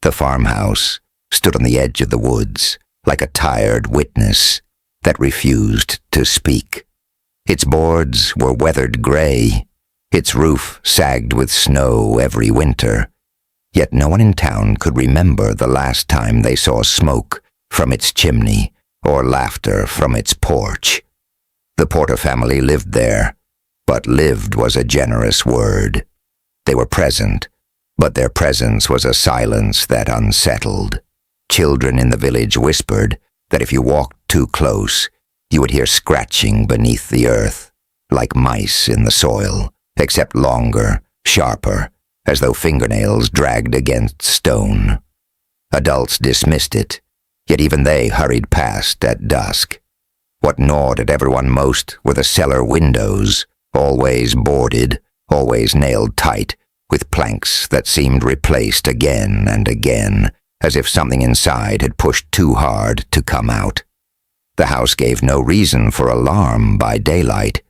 The farmhouse stood on the edge of the woods, like a tired witness that refused to speak. Its boards were weathered gray, its roof sagged with snow every winter, yet no one in town could remember the last time they saw smoke from its chimney or laughter from its porch. The Porter family lived there, but lived was a generous word. They were present, but their presence was a silence that unsettled. Children in the village whispered that if you walked too close, you would hear scratching beneath the earth, like mice in the soil, except longer, sharper, as though fingernails dragged against stone. Adults dismissed it, yet even they hurried past at dusk. What gnawed at everyone most were the cellar windows, always boarded, always nailed tight, with planks that seemed replaced again and again, as if something inside had pushed too hard to come out. The house gave no reason for alarm by daylight.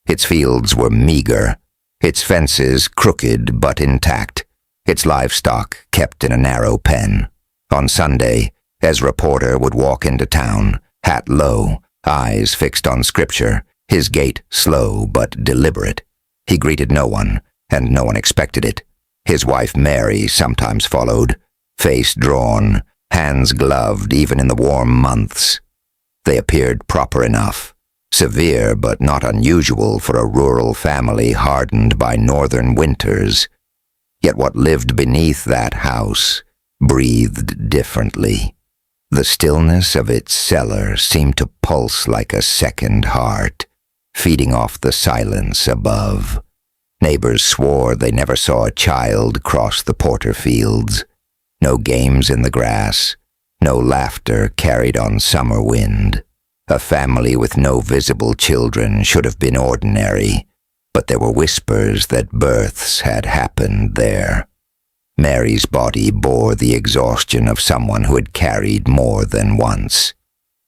Its fields were meager, its fences crooked but intact, its livestock kept in a narrow pen. On Sunday, Ezra Porter would walk into town, hat low, eyes fixed on scripture, his gait slow but deliberate. He greeted no one, and no one expected it. His wife Mary sometimes followed, face drawn, hands gloved even in the warm months. They appeared proper enough, severe but not unusual for a rural family hardened by northern winters. Yet what lived beneath that house breathed differently. The stillness of its cellar seemed to pulse like a second heart, feeding off the silence above. Neighbors swore they never saw a child cross the Porter fields. No games in the grass, no laughter carried on summer wind. A family with no visible children should have been ordinary, but there were whispers that births had happened there. Mary's body bore the exhaustion of someone who had carried more than once.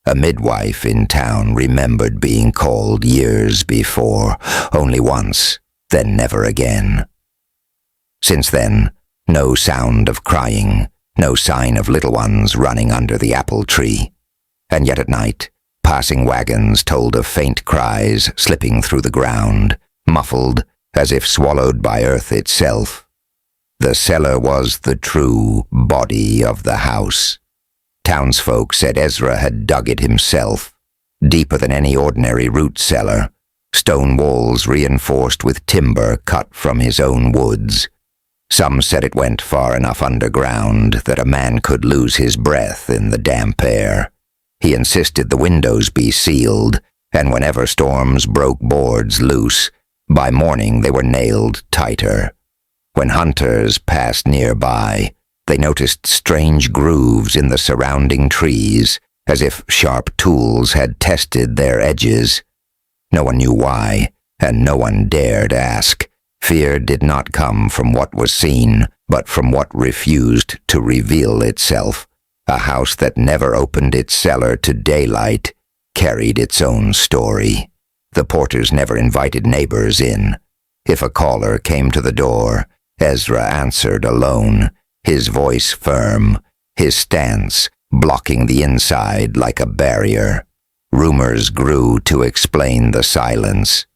A midwife in town remembered being called years before, only once, then never again. Since then, no sound of crying, no sign of little ones running under the apple tree. And yet at night, passing wagons told of faint cries slipping through the ground, muffled as if swallowed by earth itself. The cellar was the true body of the house. Townsfolk said Ezra had dug it himself, deeper than any ordinary root cellar, stone walls reinforced with timber cut from his own woods. Some said it went far enough underground that a man could lose his breath in the damp air. He insisted the windows be sealed, and whenever storms broke boards loose, by morning they were nailed tighter. When hunters passed nearby, they noticed strange grooves in the surrounding trees, as if sharp tools had tested their edges. No one knew why, and no one dared ask. Fear did not come from what was seen, but from what refused to reveal itself. A house that never opened its cellar to daylight carried its own story. The Porters never invited neighbors in. If a caller came to the door, Ezra answered alone, his voice firm, his stance blocking the inside like a barrier. Rumors grew to explain the silence.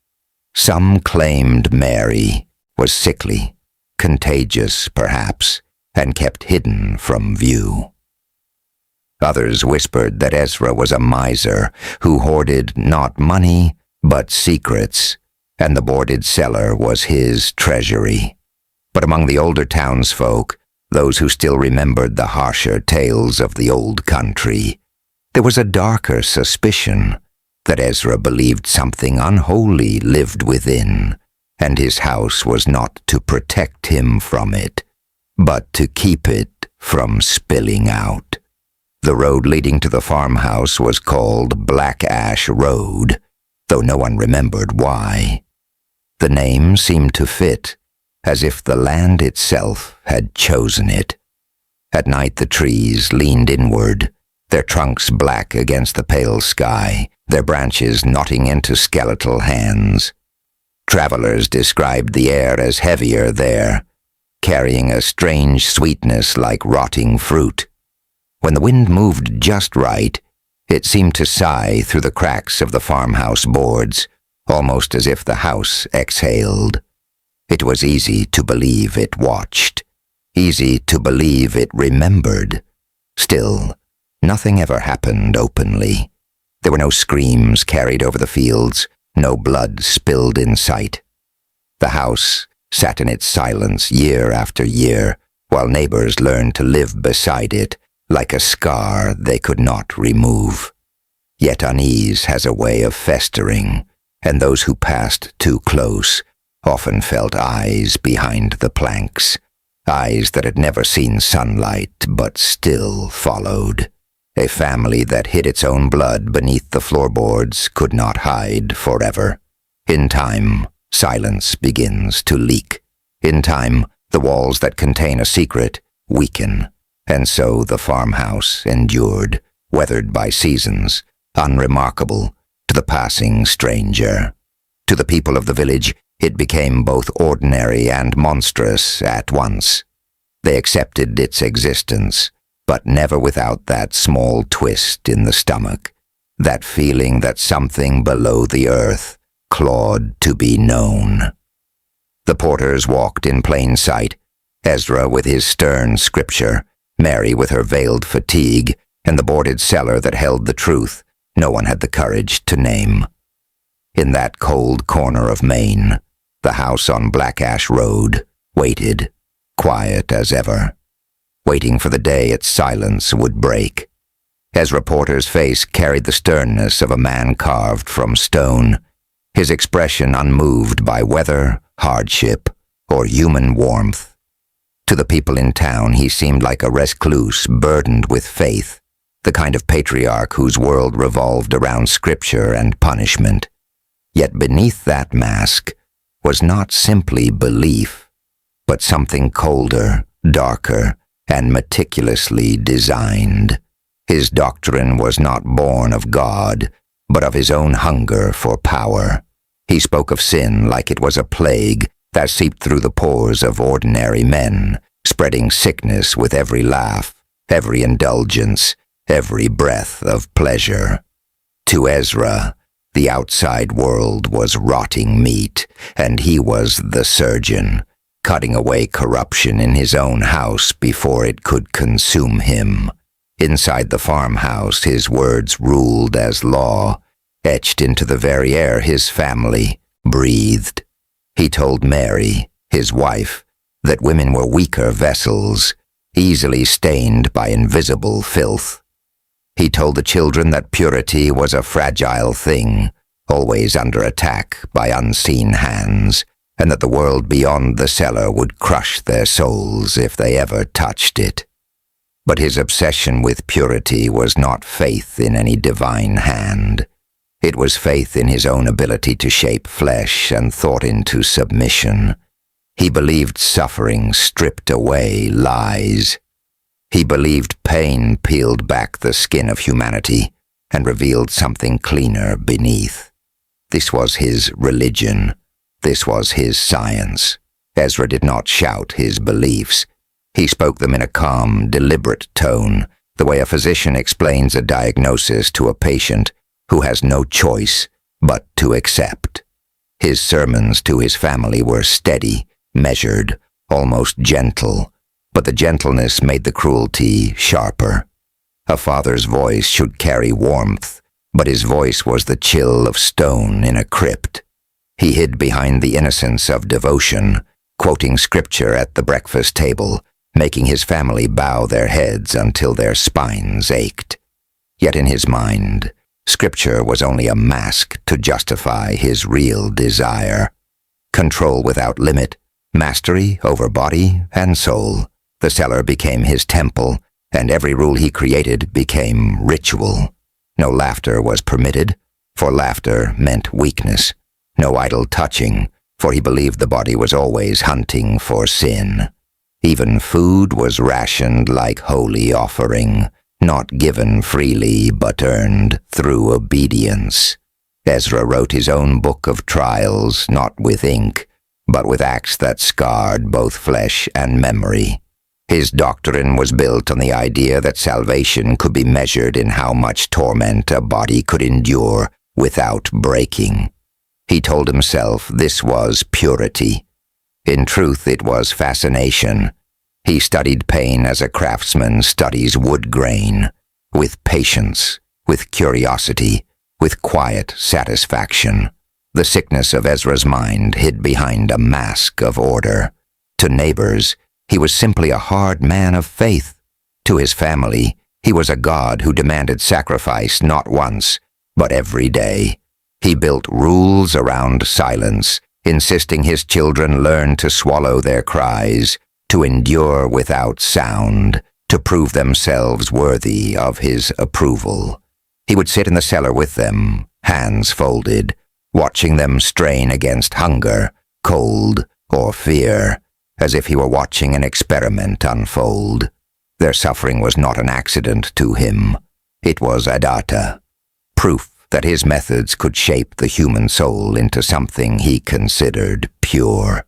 Some claimed Mary was sickly, contagious perhaps, and kept hidden from view. Others whispered that Ezra was a miser who hoarded not money but secrets, and the boarded cellar was his treasury. But among the older townsfolk, those who still remembered the harsher tales of the old country, there was a darker suspicion that Ezra believed something unholy lived within, and his house was not to protect him from it, but to keep it from spilling out. The road leading to the farmhouse was called Black Ash Road, though no one remembered why. The name seemed to fit, as if the land itself had chosen it. At night the trees leaned inward, their trunks black against the pale sky, their branches knotting into skeletal hands. Travelers described the air as heavier there, carrying a strange sweetness like rotting fruit. When the wind moved just right, it seemed to sigh through the cracks of the farmhouse boards, almost as if the house exhaled. It was easy to believe it watched, easy to believe it remembered. Still, nothing ever happened openly. There were no screams carried over the fields, no blood spilled in sight. The house sat in its silence year after year, while neighbors learned to live beside it, like a scar they could not remove. Yet unease has a way of festering, and those who passed too close often felt eyes behind the planks, eyes that had never seen sunlight but still followed. A family that hid its own blood beneath the floorboards could not hide forever. In time, silence begins to leak. In time, the walls that contain a secret weaken. And so the farmhouse endured, weathered by seasons, unremarkable to the passing stranger. To the people of the village, it became both ordinary and monstrous at once. They accepted its existence, but never without that small twist in the stomach, that feeling that something below the earth clawed to be known. The porters walked in plain sight, Ezra with his stern scripture, Mary with her veiled fatigue, and the boarded cellar that held the truth no one had the courage to name. In that cold corner of Maine, the house on Black Ash Road waited, quiet as ever, waiting for the day its silence would break. Ezra Porter's face carried the sternness of a man carved from stone, his expression unmoved by weather, hardship, or human warmth. To the people in town, he seemed like a recluse burdened with faith, the kind of patriarch whose world revolved around scripture and punishment. Yet beneath that mask was not simply belief, but something colder, darker, and meticulously designed. His doctrine was not born of God, but of his own hunger for power. He spoke of sin like it was a plague that seeped through the pores of ordinary men, spreading sickness with every laugh, every indulgence, every breath of pleasure. To Ezra, the outside world was rotting meat, and he was the surgeon, cutting away corruption in his own house before it could consume him. Inside the farmhouse, his words ruled as law, etched into the very air his family breathed. He told Mary, his wife, that women were weaker vessels, easily stained by invisible filth. He told the children that purity was a fragile thing, always under attack by unseen hands, and that the world beyond the cellar would crush their souls if they ever touched it. But his obsession with purity was not faith in any divine hand. It was faith in his own ability to shape flesh and thought into submission. He believed suffering stripped away lies. He believed pain peeled back the skin of humanity and revealed something cleaner beneath. This was his religion. This was his science. Ezra did not shout his beliefs. He spoke them in a calm, deliberate tone, the way a physician explains a diagnosis to a patient who has no choice but to accept. His sermons to his family were steady, measured, almost gentle, but the gentleness made the cruelty sharper. A father's voice should carry warmth, but his voice was the chill of stone in a crypt. He hid behind the innocence of devotion, quoting scripture at the breakfast table, making his family bow their heads until their spines ached. Yet in his mind, scripture was only a mask to justify his real desire. Control without limit, mastery over body and soul. The cellar became his temple, and every rule he created became ritual. No laughter was permitted, for laughter meant weakness. No idle touching, for he believed the body was always hunting for sin. Even food was rationed like holy offering, not given freely but earned through obedience. Ezra wrote his own book of trials, not with ink, but with acts that scarred both flesh and memory. His doctrine was built on the idea that salvation could be measured in how much torment a body could endure without breaking. He told himself this was purity. In truth, it was fascination. He studied pain as a craftsman studies wood grain, with patience, with curiosity, with quiet satisfaction. The sickness of Ezra's mind hid behind a mask of order. To neighbors, he was simply a hard man of faith. To his family, he was a god who demanded sacrifice not once, but every day. He built rules around silence, insisting his children learn to swallow their cries, to endure without sound, to prove themselves worthy of his approval. He would sit in the cellar with them, hands folded, watching them strain against hunger, cold, or fear, as if he were watching an experiment unfold. Their suffering was not an accident to him. It was adata, proof that his methods could shape the human soul into something he considered pure.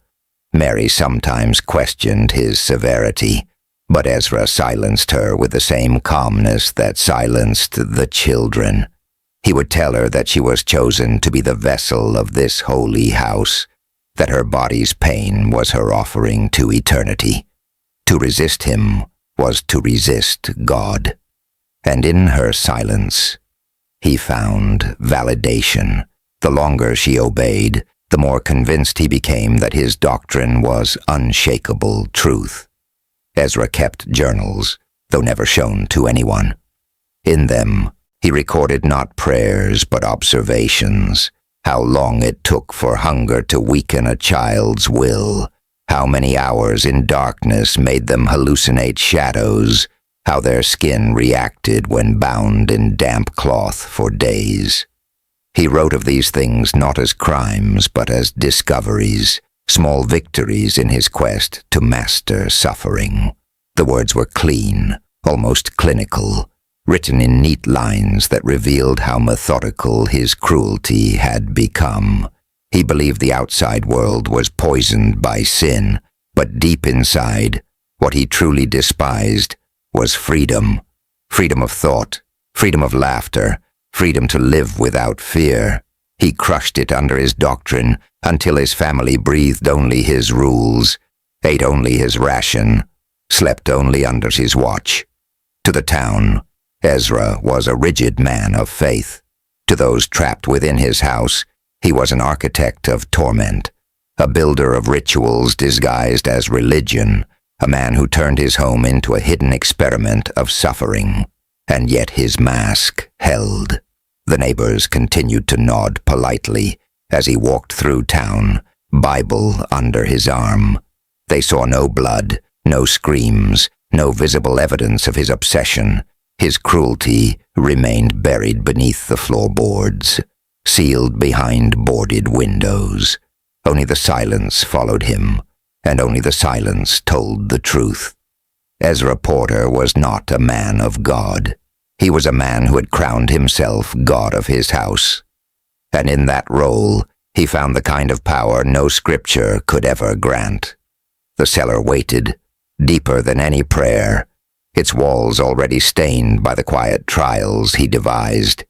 Mary sometimes questioned his severity, but Ezra silenced her with the same calmness that silenced the children. He would tell her that she was chosen to be the vessel of this holy house, that her body's pain was her offering to eternity. To resist him was to resist God. And in her silence, he found validation. The longer she obeyed, the more convinced he became that his doctrine was unshakable truth. Ezra kept journals, though never shown to anyone. In them, he recorded not prayers but observations, how long it took for hunger to weaken a child's will, how many hours in darkness made them hallucinate shadows, how their skin reacted when bound in damp cloth for days. He wrote of these things not as crimes but as discoveries, small victories in his quest to master suffering. The words were clean, almost clinical, written in neat lines that revealed how methodical his cruelty had become. He believed the outside world was poisoned by sin, but deep inside, what he truly despised was freedom. Freedom of thought, freedom of laughter, freedom to live without fear. He crushed it under his doctrine until his family breathed only his rules, ate only his ration, slept only under his watch. To the town, Ezra was a rigid man of faith. To those trapped within his house, he was an architect of torment, a builder of rituals disguised as religion, a man who turned his home into a hidden experiment of suffering. And yet his mask held. The neighbors continued to nod politely as he walked through town, Bible under his arm. They saw no blood, no screams, no visible evidence of his obsession. His cruelty remained buried beneath the floorboards, sealed behind boarded windows. Only the silence followed him, and only the silence told the truth. Ezra Porter was not a man of God. He was a man who had crowned himself God of his house. And in that role, he found the kind of power no scripture could ever grant. The cellar waited, deeper than any prayer, its walls already stained by the quiet trials he devised.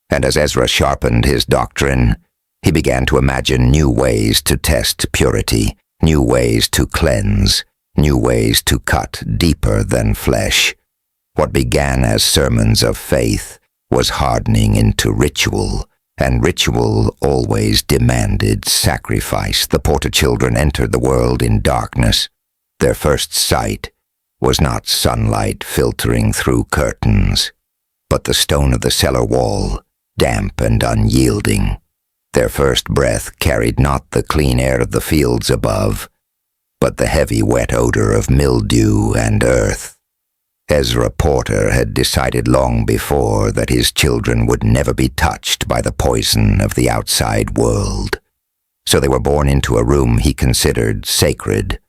And as Ezra sharpened his doctrine, he began to imagine new ways to test purity, new ways to cleanse, new ways to cut deeper than flesh. What began as sermons of faith was hardening into ritual, and ritual always demanded sacrifice. The Porter children entered the world in darkness. Their first sight was not sunlight filtering through curtains, but the stone of the cellar wall, damp and unyielding. Their first breath carried not the clean air of the fields above, but the heavy wet odor of mildew and earth. Ezra Porter had decided long before that his children would never be touched by the poison of the outside world. So they were born into a room he considered sacred,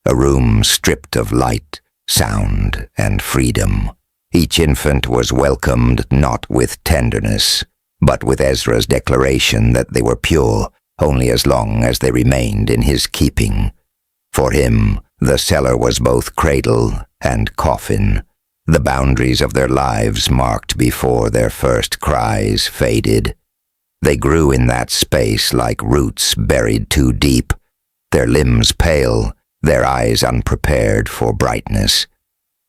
a room stripped of light, sound, and freedom. Each infant was welcomed not with tenderness, but with Ezra's declaration that they were pure, only as long as they remained in his keeping. For him, the cellar was both cradle and coffin, the boundaries of their lives marked before their first cries faded. They grew in that space like roots buried too deep, their limbs pale, their eyes unprepared for brightness.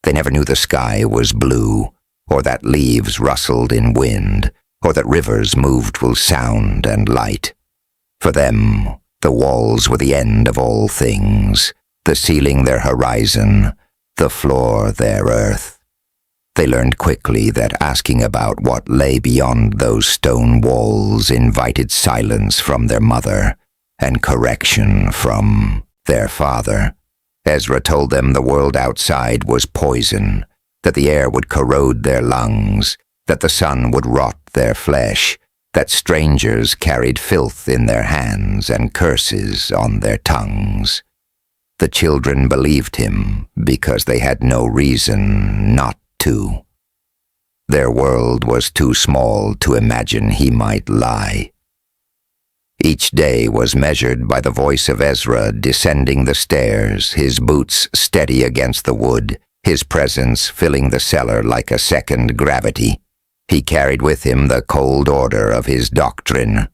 They never knew the sky was blue, or that leaves rustled in wind, or that rivers moved with sound and light. For them, the walls were the end of all things, the ceiling their horizon, the floor their earth. They learned quickly that asking about what lay beyond those stone walls invited silence from their mother and correction from their father. Ezra told them the world outside was poison, that the air would corrode their lungs, that the sun would rot their flesh, that strangers carried filth in their hands and curses on their tongues. The children believed him because they had no reason not to. Their world was too small to imagine he might lie. Each day was measured by the voice of Ezra descending the stairs, his boots steady against the wood, his presence filling the cellar like a second gravity. He carried with him the cold order of his doctrine.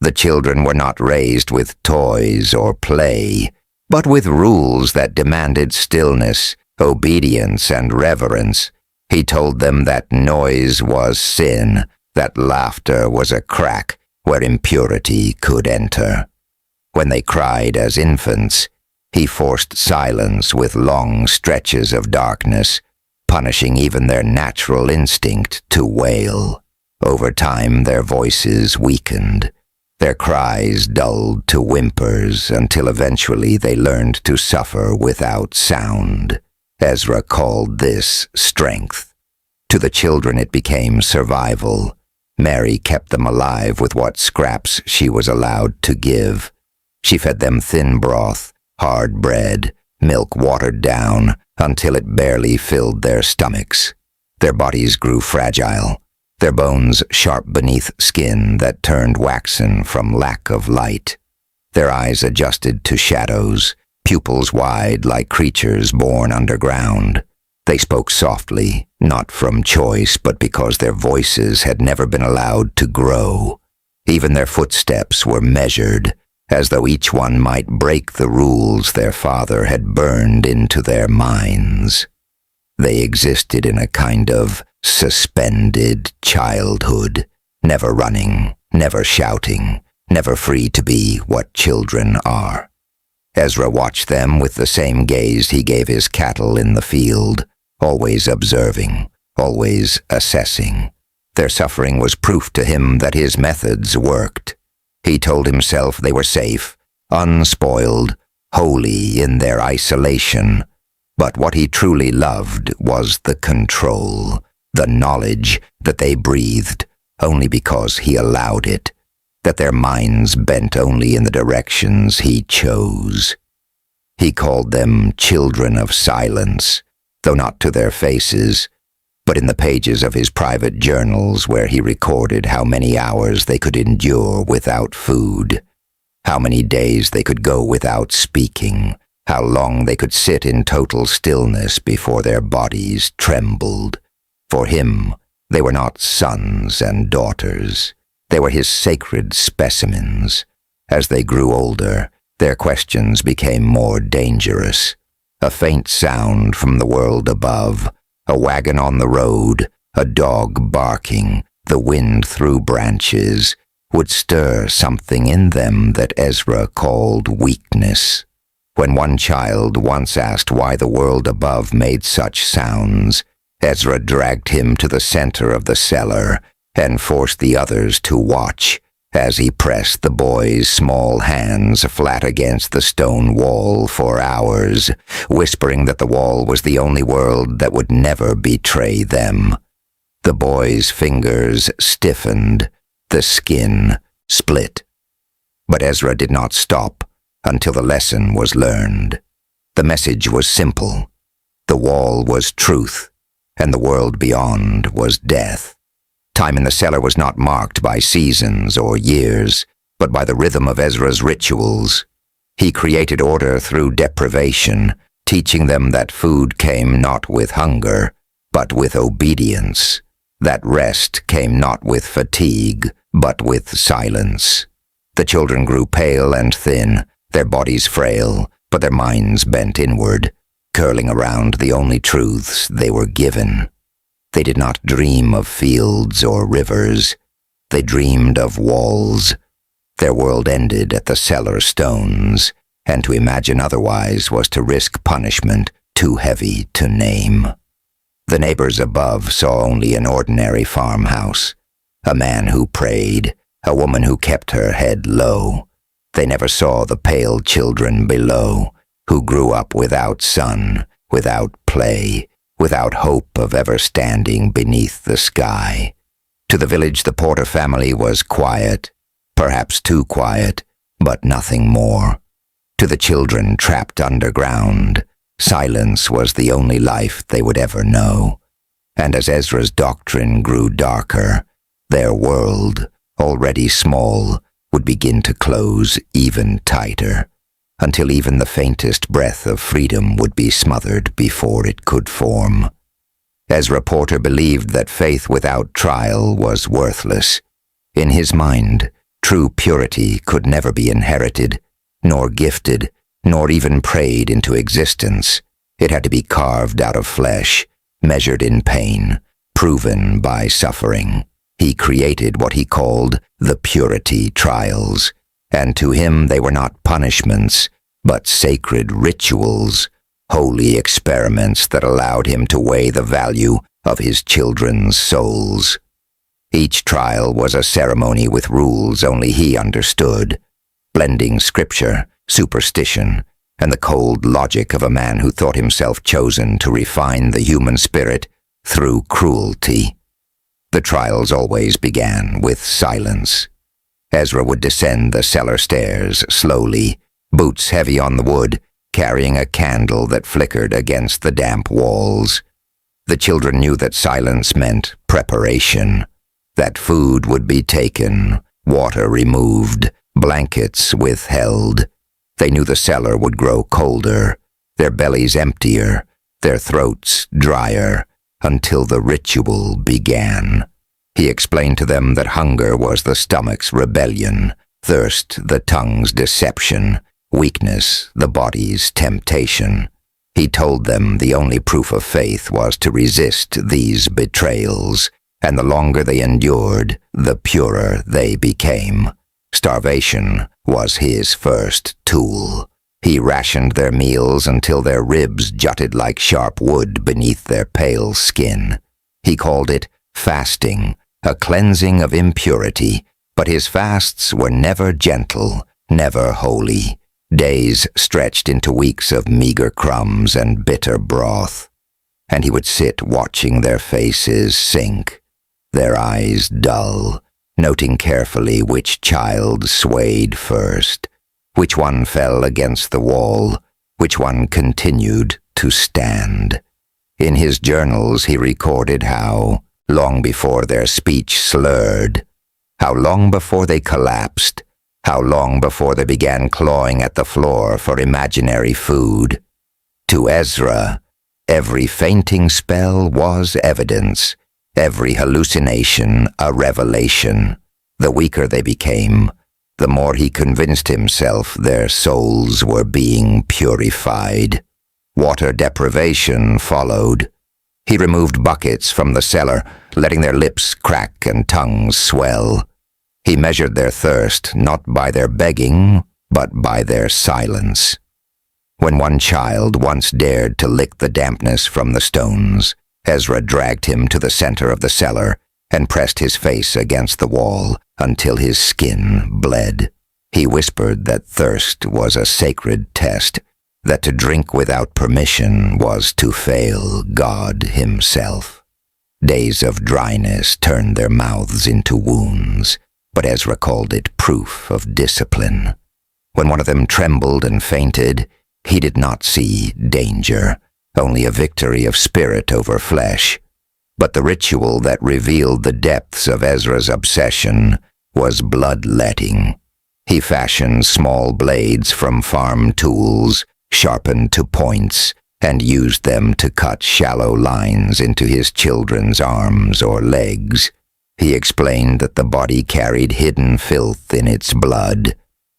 The children were not raised with toys or play, but with rules that demanded stillness, obedience, and reverence. He told them that noise was sin, that laughter was a crack where impurity could enter. When they cried as infants, he forced silence with long stretches of darkness, punishing even their natural instinct to wail. Over time, their voices weakened, their cries dulled to whimpers until eventually they learned to suffer without sound. Ezra called this strength. To the children it became survival. Mary kept them alive with what scraps she was allowed to give. She fed them thin broth, hard bread, milk watered down until it barely filled their stomachs. Their bodies grew fragile, their bones sharp beneath skin that turned waxen from lack of light. Their eyes adjusted to shadows, pupils wide like creatures born underground. They spoke softly, not from choice, but because their voices had never been allowed to grow. Even their footsteps were measured, as though each one might break the rules their father had burned into their minds. They existed in a kind of suspended childhood, never running, never shouting, never free to be what children are. Ezra watched them with the same gaze he gave his cattle in the field, always observing, always assessing. Their suffering was proof to him that his methods worked. He told himself they were safe, unspoiled, holy in their isolation. But what he truly loved was the control, the knowledge that they breathed only because he allowed it, that their minds bent only in the directions he chose. He called them children of silence, though not to their faces, but in the pages of his private journals where he recorded how many hours they could endure without food, how many days they could go without speaking, how long they could sit in total stillness before their bodies trembled. For him, they were not sons and daughters. They were his sacred specimens. As they grew older, their questions became more dangerous. A faint sound from the world above, a wagon on the road, a dog barking, the wind through branches, would stir something in them that Ezra called weakness. When one child once asked why the world above made such sounds, Ezra dragged him to the center of the cellar and forced the others to watch as he pressed the boy's small hands flat against the stone wall for hours, whispering that the wall was the only world that would never betray them. The boy's fingers stiffened, the skin split. But Ezra did not stop until the lesson was learned. The message was simple. The wall was truth, and the world beyond was death. Time in the cellar was not marked by seasons or years. but by the rhythm of Ezra's rituals. He created order through deprivation, teaching them that food came not with hunger, but with obedience, that rest came not with fatigue, but with silence. The children grew pale and thin, their bodies frail, but their minds bent inward, curling around the only truths they were given. They did not dream of fields or rivers. They dreamed of walls. Their world ended at the cellar stones, and to imagine otherwise was to risk punishment too heavy to name. The neighbors above saw only an ordinary farmhouse, a man who prayed, a woman who kept her head low. They never saw the pale children below, who grew up without sun, without play, without hope of ever standing beneath the sky. To the village the Porter family was quiet, perhaps too quiet, but nothing more. To the children trapped underground, silence was the only life they would ever know. And as Ezra's doctrine grew darker, their world, already small, would begin to close even tighter, until even the faintest breath of freedom would be smothered before it could form. Ezra Porter believed that faith without trial was worthless. In his mind, true purity could never be inherited, nor gifted, nor even prayed into existence. It had to be carved out of flesh, measured in pain, proven by suffering. He created what he called the purity trials, and to him they were not punishments, but sacred rituals, holy experiments that allowed him to weigh the value of his children's souls. Each trial was a ceremony with rules only he understood, blending scripture, superstition, and the cold logic of a man who thought himself chosen to refine the human spirit through cruelty. The trials always began with silence. Ezra would descend the cellar stairs slowly, boots heavy on the wood, carrying a candle that flickered against the damp walls. The children knew that silence meant preparation, that food would be taken, water removed, blankets withheld. They knew the cellar would grow colder, their bellies emptier, their throats drier, until the ritual began. He explained to them that hunger was the stomach's rebellion, thirst the tongue's deception, weakness the body's temptation. He told them the only proof of faith was to resist these betrayals, and the longer they endured, the purer they became. Starvation was his first tool. He rationed their meals until their ribs jutted like sharp wood beneath their pale skin. He called it fasting, a cleansing of impurity, but his fasts were never gentle, never holy. Days stretched into weeks of meager crumbs and bitter broth, and he would sit watching their faces sink, their eyes dull, noting carefully which child swayed first, which one fell against the wall, which one continued to stand. In his journals he recorded how, long before their speech slurred, how long before they collapsed, how long before they began clawing at the floor for imaginary food. To Ezra, every fainting spell was evidence, every hallucination a revelation. The weaker they became, the more he convinced himself their souls were being purified. Water deprivation followed. He removed buckets from the cellar, letting their lips crack and tongues swell. He measured their thirst not by their begging, but by their silence. When one child once dared to lick the dampness from the stones, Ezra dragged him to the center of the cellar and pressed his face against the wall until his skin bled. He whispered that thirst was a sacred test, that to drink without permission was to fail God himself. Days of dryness turned their mouths into wounds, but Ezra called it proof of discipline. When one of them trembled and fainted, he did not see danger, only a victory of spirit over flesh. But the ritual that revealed the depths of Ezra's obsession was bloodletting. He fashioned small blades from farm tools, sharpened to points, and used them to cut shallow lines into his children's arms or legs. He explained that the body carried hidden filth in its blood,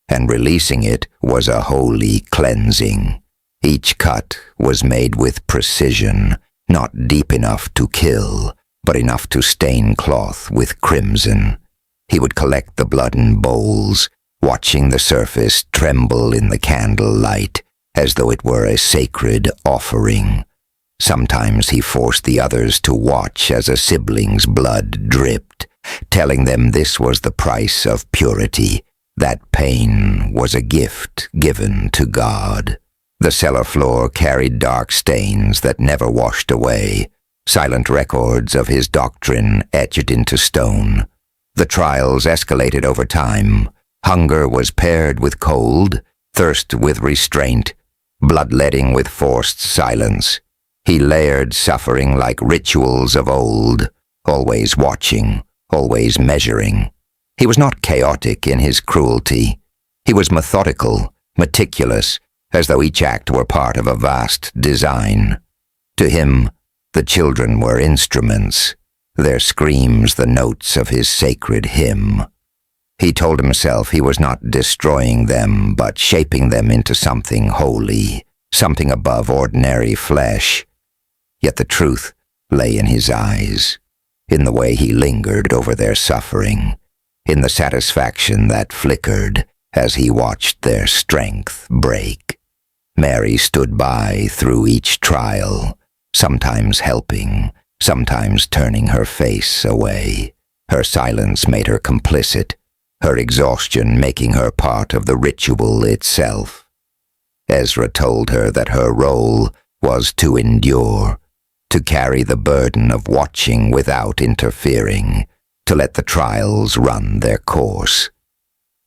and releasing it was a holy cleansing. Each cut was made with precision, not deep enough to kill, but enough to stain cloth with crimson. He would collect the blood in bowls, watching the surface tremble in the candle light as though it were a sacred offering. Sometimes he forced the others to watch as a sibling's blood dripped, telling them this was the price of purity, that pain was a gift given to God. The cellar floor carried dark stains that never washed away, silent records of his doctrine etched into stone. The trials escalated over time. Hunger was paired with cold, thirst with restraint, bloodletting with forced silence. He layered suffering like rituals of old, always watching, always measuring. He was not chaotic in his cruelty. He was methodical, meticulous, as though each act were part of a vast design. To him, the children were instruments, their screams the notes of his sacred hymn. He told himself he was not destroying them, but shaping them into something holy, something above ordinary flesh. Yet the truth lay in his eyes, in the way he lingered over their suffering, in the satisfaction that flickered as he watched their strength break. Mary stood by through each trial, sometimes helping, sometimes turning her face away. Her silence made her complicit, her exhaustion making her part of the ritual itself. Ezra told her that her role was to endure, to carry the burden of watching without interfering, to let the trials run their course.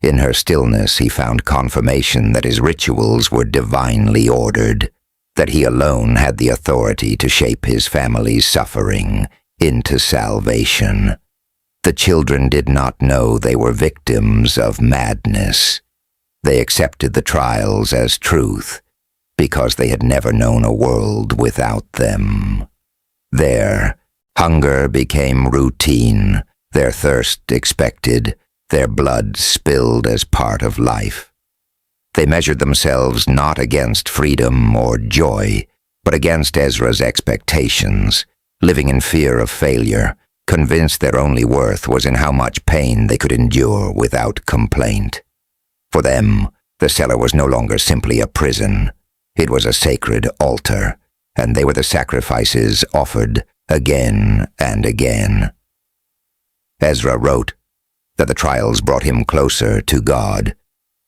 In her stillness he found confirmation that his rituals were divinely ordered, that he alone had the authority to shape his family's suffering into salvation. The children did not know they were victims of madness. They accepted the trials as truth, because they had never known a world without them. Their hunger became routine, their thirst expected, their blood spilled as part of life. They measured themselves not against freedom or joy, but against Ezra's expectations, living in fear of failure, convinced their only worth was in how much pain they could endure without complaint. For them, the cellar was no longer simply a prison. It was a sacred altar, and they were the sacrifices offered again and again. Ezra wrote that the trials brought him closer to God,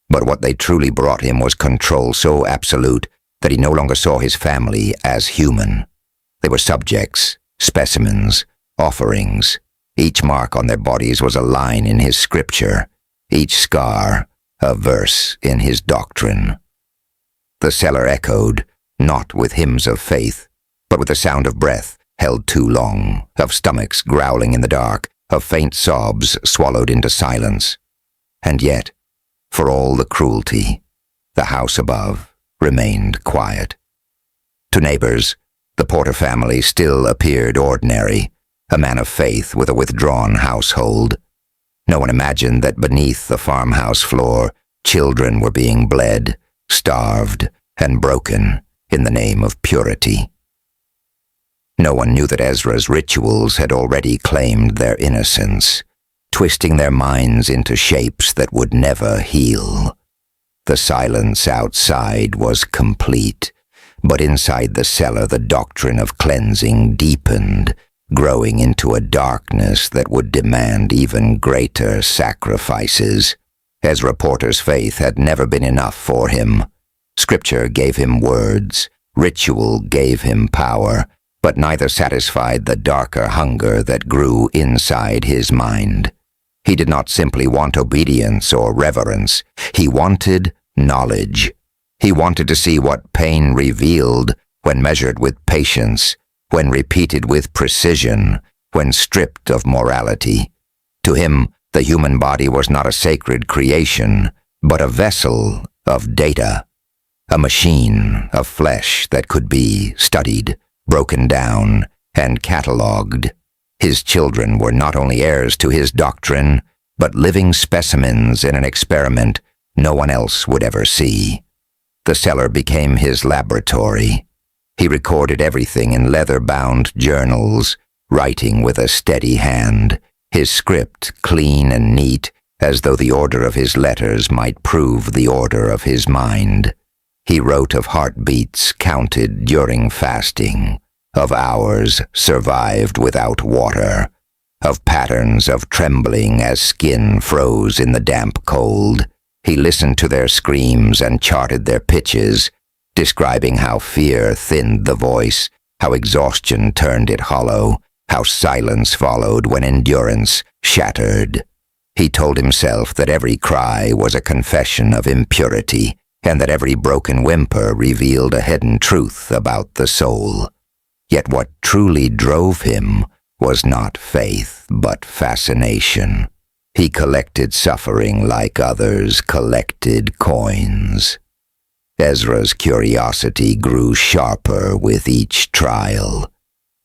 but what they truly brought him was control so absolute that he no longer saw his family as human. They were subjects, specimens, offerings. Each mark on their bodies was a line in his scripture, each scar a verse in his doctrine. The cellar echoed, not with hymns of faith, but with the sound of breath held too long, of stomachs growling in the dark, of faint sobs swallowed into silence. And yet, for all the cruelty, the house above remained quiet. To neighbors, the Porter family still appeared ordinary, a man of faith with a withdrawn household. No one imagined that beneath the farmhouse floor, children were being bled, starved, and broken in the name of purity. No one knew that Ezra's rituals had already claimed their innocence, twisting their minds into shapes that would never heal. The silence outside was complete, but inside the cellar the doctrine of cleansing deepened, growing into a darkness that would demand even greater sacrifices. Ezra Porter's faith had never been enough for him. Scripture gave him words, ritual gave him power, but neither satisfied the darker hunger that grew inside his mind. He did not simply want obedience or reverence. He wanted knowledge. He wanted to see what pain revealed when measured with patience, when repeated with precision, when stripped of morality. To him, the human body was not a sacred creation, but a vessel of data, a machine of flesh that could be studied, broken down, and catalogued. His children were not only heirs to his doctrine, but living specimens in an experiment no one else would ever see. The cellar became his laboratory. He recorded everything in leather-bound journals, writing with a steady hand, his script clean and neat, as though the order of his letters might prove the order of his mind. He wrote of heartbeats counted during fasting, of hours survived without water, of patterns of trembling as skin froze in the damp cold. He listened to their screams and charted their pitches, describing how fear thinned the voice, how exhaustion turned it hollow, how silence followed when endurance shattered. He told himself that every cry was a confession of impurity, and that every broken whimper revealed a hidden truth about the soul. Yet what truly drove him was not faith, but fascination. He collected suffering like others collected coins. Ezra's curiosity grew sharper with each trial.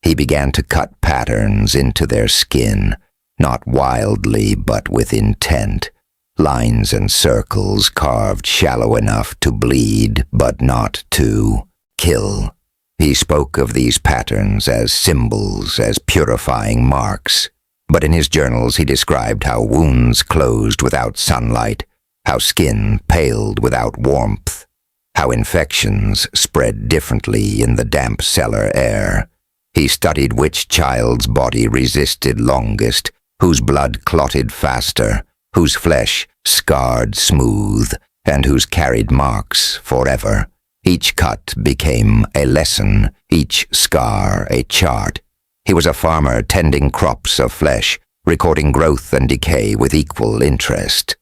He began to cut patterns into their skin, not wildly but with intent, lines and circles carved shallow enough to bleed but not to kill. He spoke of these patterns as symbols, as purifying marks, but in his journals he described how wounds closed without sunlight, how skin paled without warmth, how infections spread differently in the damp cellar air. He studied which child's body resisted longest, whose blood clotted faster, whose flesh scarred smooth, and whose carried marks forever. Each cut became a lesson, each scar a chart. He was a farmer tending crops of flesh, recording growth and decay with equal interest.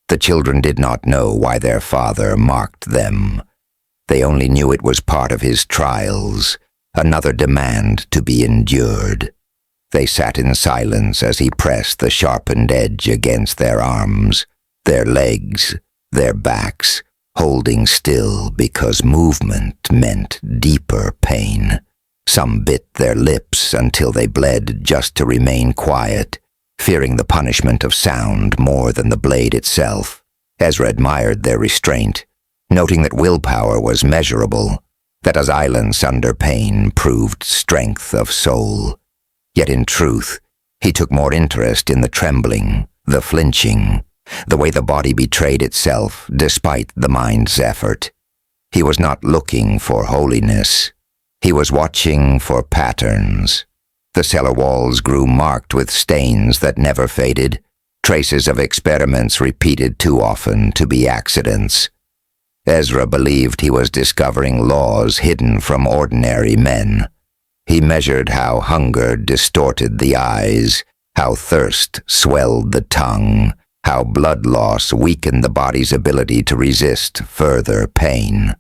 The children did not know why their father marked them. They only knew it was part of his trials, another demand to be endured. They sat in silence as he pressed the sharpened edge against their arms, their legs, their backs, holding still because movement meant deeper pain. Some bit their lips until they bled just to remain quiet, fearing the punishment of sound more than the blade itself. Ezra admired their restraint, noting that willpower was measurable, that silence under pain proved strength of soul. Yet in truth, he took more interest in the trembling, the flinching, the way the body betrayed itself despite the mind's effort. He was not looking for holiness. He was watching for patterns. The cellar walls grew marked with stains that never faded, traces of experiments repeated too often to be accidents. Ezra believed he was discovering laws hidden from ordinary men. He measured how hunger distorted the eyes, how thirst swelled the tongue, how blood loss weakened the body's ability to resist further pain.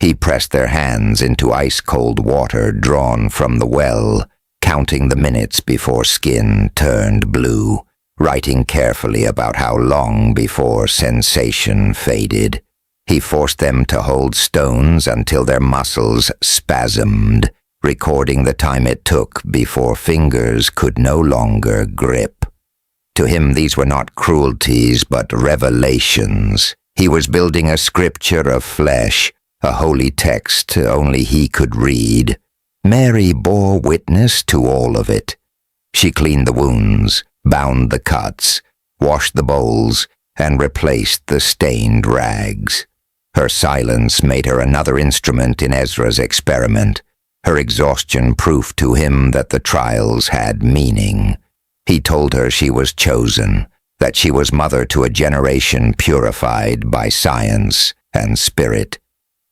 He pressed their hands into ice-cold water drawn from the well, counting the minutes before skin turned blue, writing carefully about how long before sensation faded. He forced them to hold stones until their muscles spasmed, recording the time it took before fingers could no longer grip. To him these were not cruelties but revelations. He was building a scripture of flesh, a holy text only he could read. Mary bore witness to all of it. She cleaned the wounds, bound the cuts, washed the bowls, and replaced the stained rags. Her silence made her another instrument in Ezra's experiment. Her exhaustion proved to him that the trials had meaning. He told her she was chosen, that she was mother to a generation purified by science and spirit.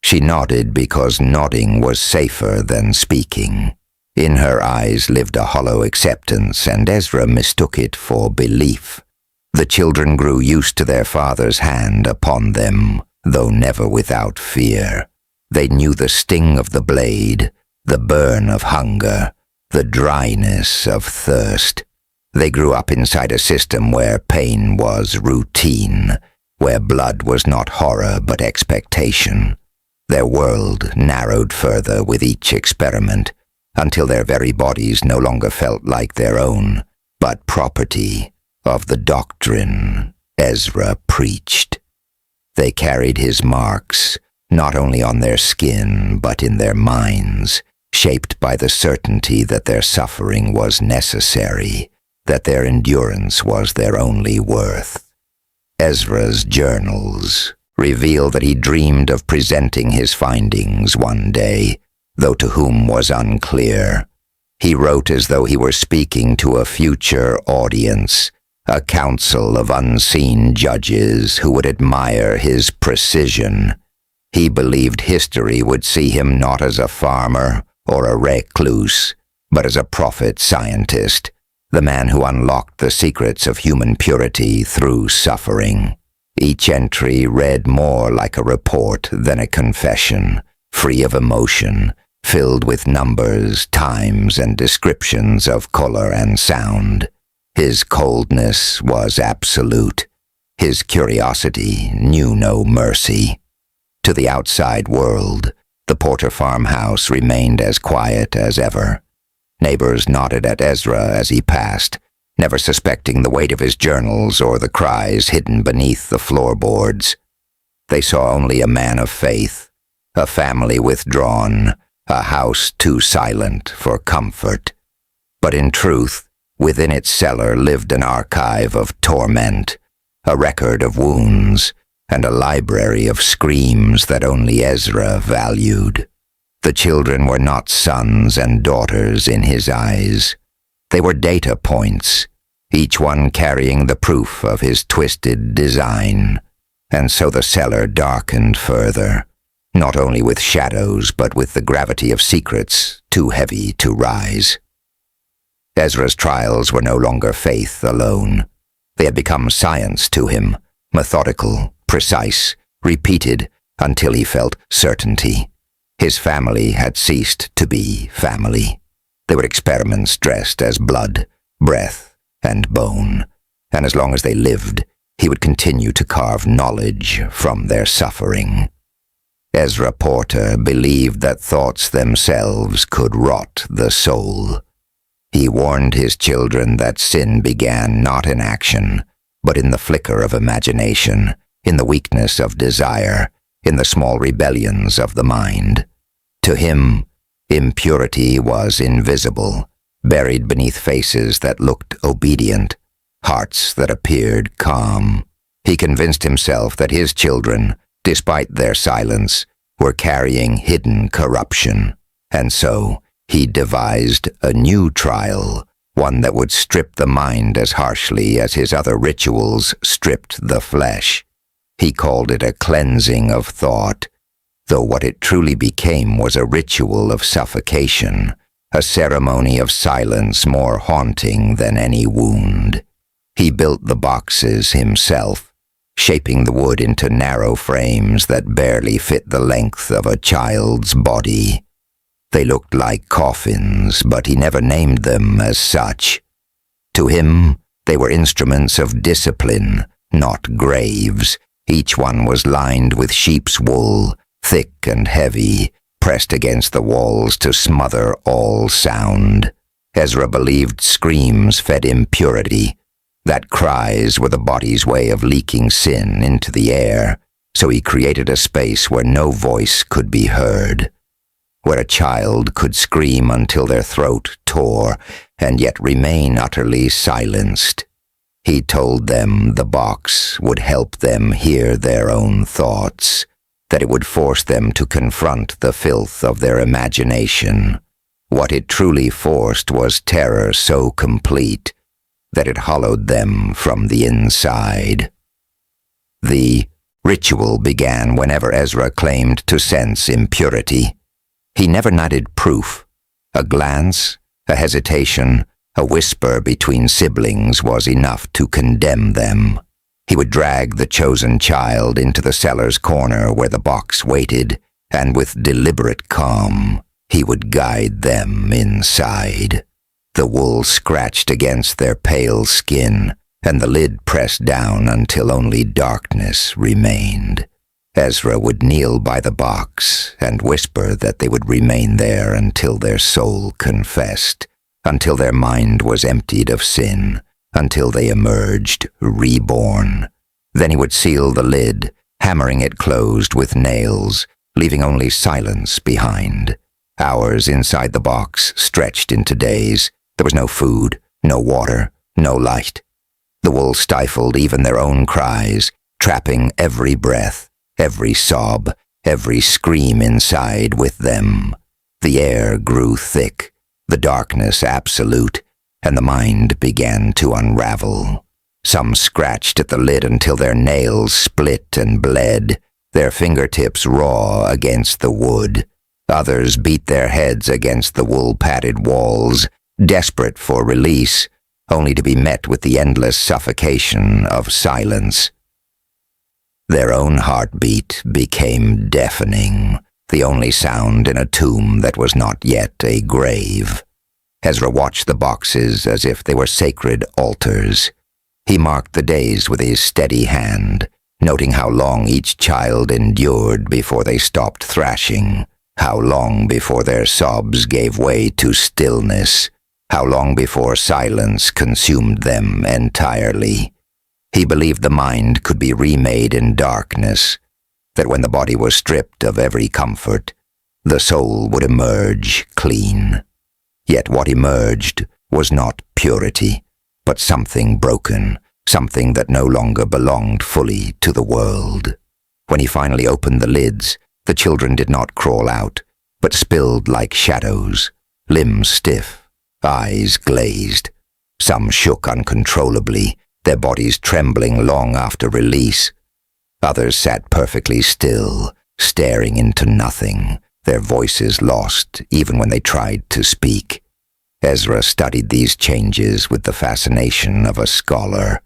She nodded because nodding was safer than speaking. In her eyes lived a hollow acceptance, and Ezra mistook it for belief. The children grew used to their father's hand upon them, though never without fear. They knew the sting of the blade, the burn of hunger, the dryness of thirst. They grew up inside a system where pain was routine, where blood was not horror but expectation. Their world narrowed further with each experiment, until their very bodies no longer felt like their own, but property of the doctrine Ezra preached. They carried his marks, not only on their skin but in their minds, shaped by the certainty that their suffering was necessary, that their endurance was their only worth. Ezra's journals reveal that he dreamed of presenting his findings one day, though to whom was unclear. He wrote as though he were speaking to a future audience, a council of unseen judges who would admire his precision. He believed history would see him not as a farmer or a recluse, but as a prophet scientist, the man who unlocked the secrets of human purity through suffering. Each entry read more like a report than a confession, free of emotion, filled with numbers, times, and descriptions of color and sound. His coldness was absolute. His curiosity knew no mercy. To the outside world, the Porter farmhouse remained as quiet as ever. Neighbors nodded at Ezra as he passed, never suspecting the weight of his journals or the cries hidden beneath the floorboards. They saw only a man of faith, a family withdrawn, a house too silent for comfort. But in truth, within its cellar lived an archive of torment, a record of wounds, and a library of screams that only Ezra valued. The children were not sons and daughters in his eyes. They were data points, each one carrying the proof of his twisted design. And so the cellar darkened further, not only with shadows but with the gravity of secrets too heavy to rise. Ezra's trials were no longer faith alone. They had become science to him, methodical, precise, repeated until he felt certainty. His family had ceased to be family. They were experiments dressed as blood, breath, and bone, and as long as they lived, he would continue to carve knowledge from their suffering. Ezra Porter believed that thoughts themselves could rot the soul. He warned his children that sin began not in action, but in the flicker of imagination, in the weakness of desire, in the small rebellions of the mind. To him, impurity was invisible, buried beneath faces that looked obedient, hearts that appeared calm. He convinced himself that his children, despite their silence, were carrying hidden corruption, and so he devised a new trial, one that would strip the mind as harshly as his other rituals stripped the flesh. He called it a cleansing of thought, though what it truly became was a ritual of suffocation, a ceremony of silence more haunting than any wound. He built the boxes himself, shaping the wood into narrow frames that barely fit the length of a child's body. They looked like coffins, but he never named them as such. To him, they were instruments of discipline, not graves. Each one was lined with sheep's wool, thick and heavy, pressed against the walls to smother all sound. Ezra believed screams fed impurity, that cries were the body's way of leaking sin into the air, so he created a space where no voice could be heard, where a child could scream until their throat tore and yet remain utterly silenced. He told them the box would help them hear their own thoughts, that it would force them to confront the filth of their imagination. What it truly forced was terror so complete that it hollowed them from the inside. The ritual began whenever Ezra claimed to sense impurity. He never needed proof. A glance, a hesitation, a whisper between siblings was enough to condemn them. He would drag the chosen child into the cellar's corner where the box waited, and with deliberate calm, he would guide them inside. The wool scratched against their pale skin, and the lid pressed down until only darkness remained. Ezra would kneel by the box and whisper that they would remain there until their soul confessed, until their mind was emptied of sin, until they emerged reborn. Then he would seal the lid, hammering it closed with nails, leaving only silence behind. Hours inside the box stretched into days. There was no food, no water, no light. The wool stifled even their own cries, trapping every breath, every sob, every scream inside with them. The air grew thick, the darkness absolute, and the mind began to unravel. Some scratched at the lid until their nails split and bled, their fingertips raw against the wood. Others beat their heads against the wool-padded walls, desperate for release, only to be met with the endless suffocation of silence. Their own heartbeat became deafening, the only sound in a tomb that was not yet a grave. Ezra watched the boxes as if they were sacred altars. He marked the days with his steady hand, noting how long each child endured before they stopped thrashing, how long before their sobs gave way to stillness, how long before silence consumed them entirely. He believed the mind could be remade in darkness, that when the body was stripped of every comfort, the soul would emerge clean. Yet what emerged was not purity, but something broken, something that no longer belonged fully to the world. When he finally opened the lids, the children did not crawl out, but spilled like shadows, limbs stiff, eyes glazed. Some shook uncontrollably, their bodies trembling long after release. Others sat perfectly still, staring into nothing, their voices lost even when they tried to speak. Ezra studied these changes with the fascination of a scholar,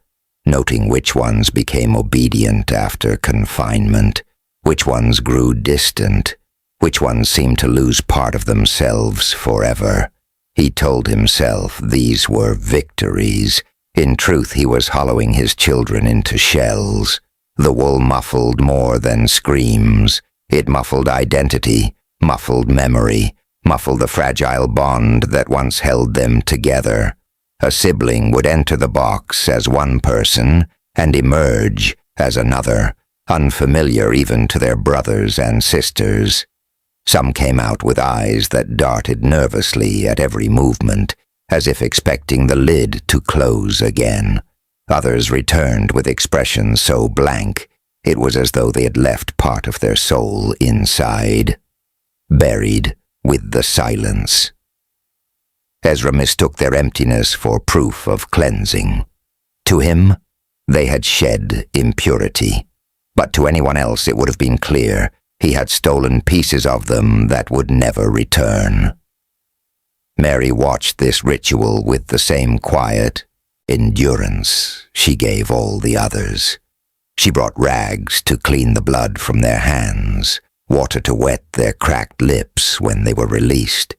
noting which ones became obedient after confinement, which ones grew distant, which ones seemed to lose part of themselves forever. He told himself these were victories. In truth, he was hollowing his children into shells. The wool muffled more than screams. It muffled identity, muffled memory, muffled the fragile bond that once held them together. A sibling would enter the box as one person and emerge as another, unfamiliar even to their brothers and sisters. Some came out with eyes that darted nervously at every movement, as if expecting the lid to close again. Others returned with expressions so blank, it was as though they had left part of their soul inside, buried with the silence. Ezra mistook their emptiness for proof of cleansing. To him, they had shed impurity, but to anyone else it would have been clear he had stolen pieces of them that would never return. Mary watched this ritual with the same quiet endurance she gave all the others. She brought rags to clean the blood from their hands, water to wet their cracked lips when they were released.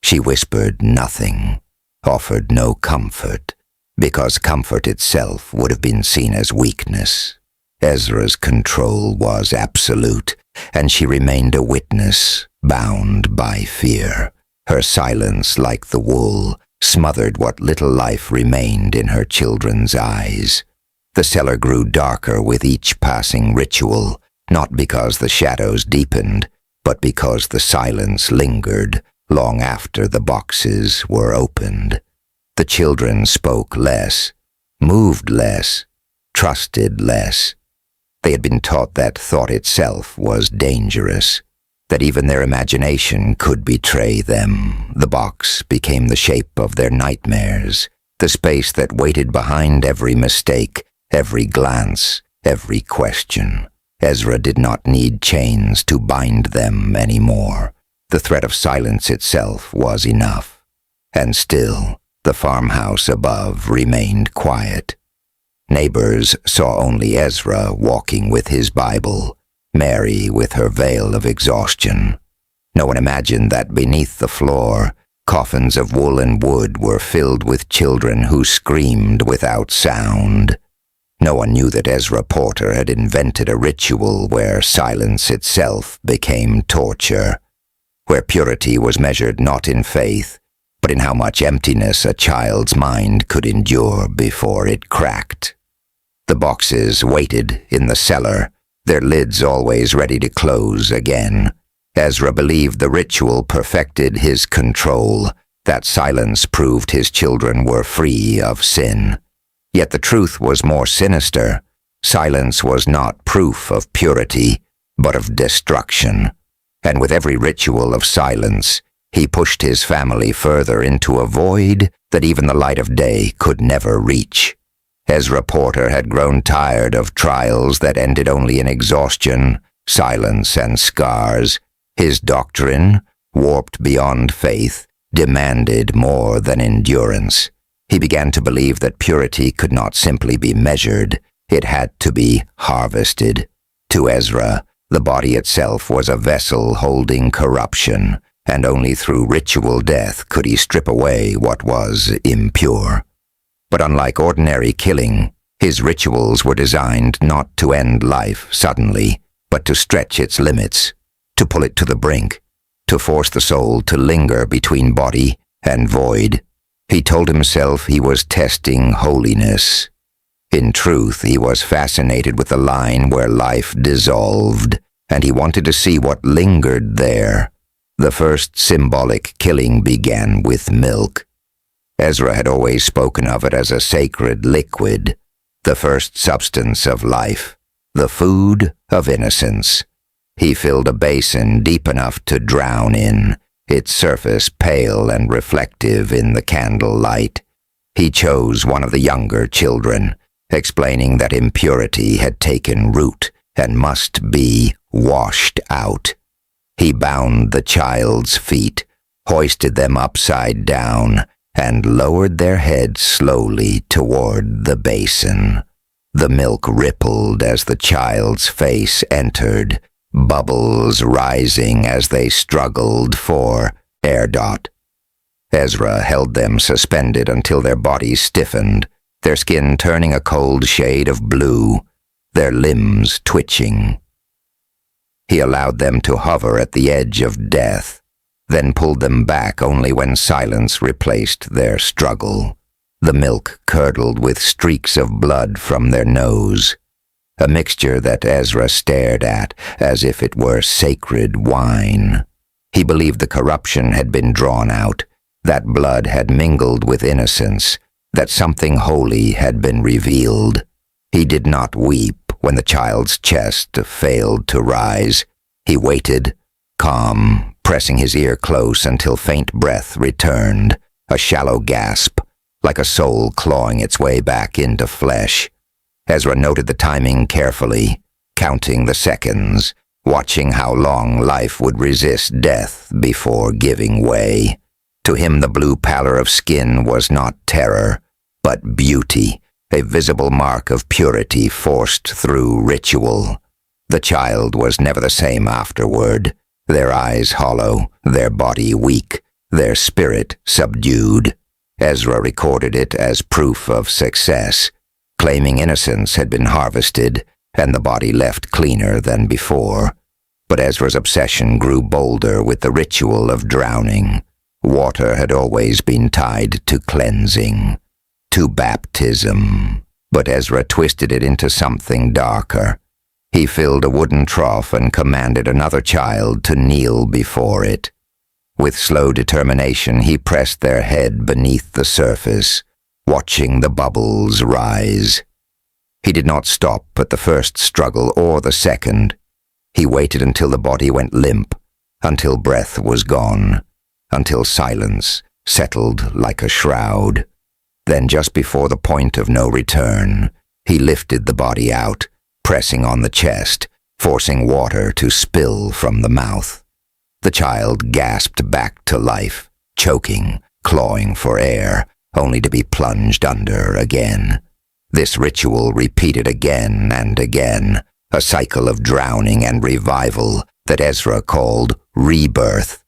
She whispered nothing, offered no comfort, because comfort itself would have been seen as weakness. Ezra's control was absolute, and she remained a witness, bound by fear. Her silence, like the wool, smothered what little life remained in her children's eyes. The cellar grew darker with each passing ritual, not because the shadows deepened, but because the silence lingered long after the boxes were opened. The children spoke less, moved less, trusted less. They had been taught that thought itself was dangerous, that even their imagination could betray them. The box became the shape of their nightmares, the space that waited behind every mistake, every glance, every question. Ezra did not need chains to bind them anymore. The threat of silence itself was enough. And still, the farmhouse above remained quiet. Neighbors saw only Ezra walking with his Bible, Mary with her veil of exhaustion. No one imagined that beneath the floor, Coffins of wool and wood were filled with children who screamed without sound. No one knew that Ezra Porter had invented a ritual where silence itself became torture, where purity was measured not in faith, but in how much emptiness a child's mind could endure before it cracked. The boxes waited in the cellar, their lids always ready to close again. Ezra believed the ritual perfected his control, that silence proved his children were free of sin. Yet the truth was more sinister. Silence was not proof of purity, but of destruction. And with every ritual of silence, he pushed his family further into a void that even the light of day could never reach. Ezra Porter had grown tired of trials that ended only in exhaustion, silence, and scars. His doctrine, warped beyond faith, demanded more than endurance. He began to believe that purity could not simply be measured, it had to be harvested. To Ezra, the body itself was a vessel holding corruption, and only through ritual death could he strip away what was impure. But unlike ordinary killing, his rituals were designed not to end life suddenly, but to stretch its limits, to pull it to the brink, to force the soul to linger between body and void. He told himself he was testing holiness. In truth, he was fascinated with the line where life dissolved, and he wanted to see what lingered there. The first symbolic killing began with milk. Ezra had always spoken of it as a sacred liquid, the first substance of life, the food of innocence. He filled a basin deep enough to drown in, its surface pale and reflective in the candle light. He chose one of the younger children, explaining that impurity had taken root and must be washed out. He bound the child's feet, hoisted them upside down, and lowered their heads slowly toward the basin. The milk rippled as the child's face entered, bubbles rising as they struggled for air. Ezra held them suspended until their bodies stiffened, their skin turning a cold shade of blue, their limbs twitching. He allowed them to hover at the edge of death, then pulled them back only when silence replaced their struggle. The milk curdled with streaks of blood from their nose, a mixture that Ezra stared at as if it were sacred wine. He believed the corruption had been drawn out, that blood had mingled with innocence, that something holy had been revealed. He did not weep when the child's chest failed to rise. He waited, calm, pressing his ear close until faint breath returned, a shallow gasp, like a soul clawing its way back into flesh. Ezra noted the timing carefully, counting the seconds, watching how long life would resist death before giving way. To him the blue pallor of skin was not terror, but beauty, a visible mark of purity forced through ritual. The child was never the same afterward, their eyes hollow, their body weak, their spirit subdued. Ezra recorded it as proof of success, claiming innocence had been harvested and the body left cleaner than before. But Ezra's obsession grew bolder with the ritual of drowning. Water had always been tied to cleansing, to baptism, but Ezra twisted it into something darker. He filled a wooden trough and commanded another child to kneel before it. With slow determination, he pressed their head beneath the surface, watching the bubbles rise. He did not stop at the first struggle or the second. He waited until the body went limp, until breath was gone, until silence settled like a shroud. Then, just before the point of no return, he lifted the body out, pressing on the chest, forcing water to spill from the mouth. The child gasped back to life, choking, clawing for air, only to be plunged under again. This ritual repeated again and again, a cycle of drowning and revival that Ezra called rebirth.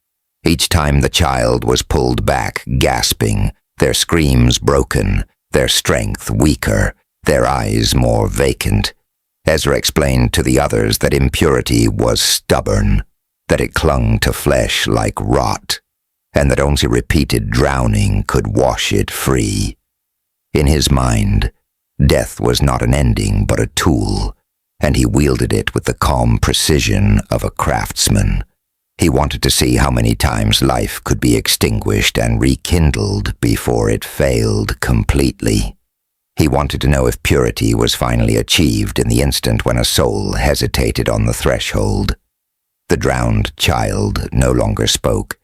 Each time the child was pulled back, gasping, their screams broken, their strength weaker, their eyes more vacant. Ezra explained to the others that impurity was stubborn, that it clung to flesh like rot, and that only repeated drowning could wash it free. In his mind, death was not an ending but a tool, and he wielded it with the calm precision of a craftsman. He wanted to see how many times life could be extinguished and rekindled before it failed completely. He wanted to know if purity was finally achieved in the instant when a soul hesitated on the threshold. The drowned child no longer spoke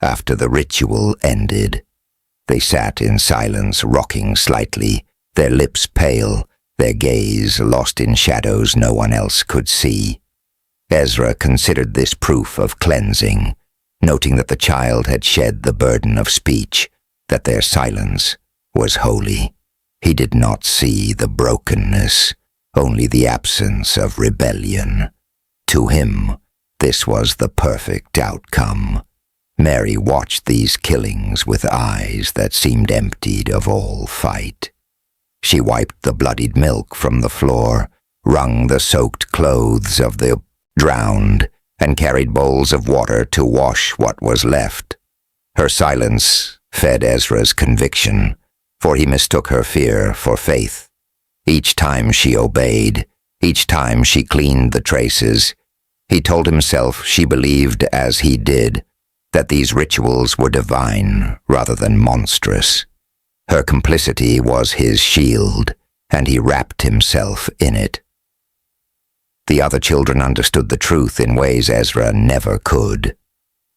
after the ritual ended. They sat in silence, rocking slightly, their lips pale, their gaze lost in shadows no one else could see. Ezra considered this proof of cleansing, noting that the child had shed the burden of speech, that their silence was holy. He did not see the brokenness, only the absence of rebellion. To him, this was the perfect outcome. Mary watched these killings with eyes that seemed emptied of all fight. She wiped the bloodied milk from the floor, wrung the soaked clothes of the drowned, and carried bowls of water to wash what was left. Her silence fed Ezra's conviction, for he mistook her fear for faith. Each time she obeyed, each time she cleaned the traces, he told himself she believed as he did, that these rituals were divine rather than monstrous. Her complicity was his shield, and he wrapped himself in it. The other children understood the truth in ways Ezra never could.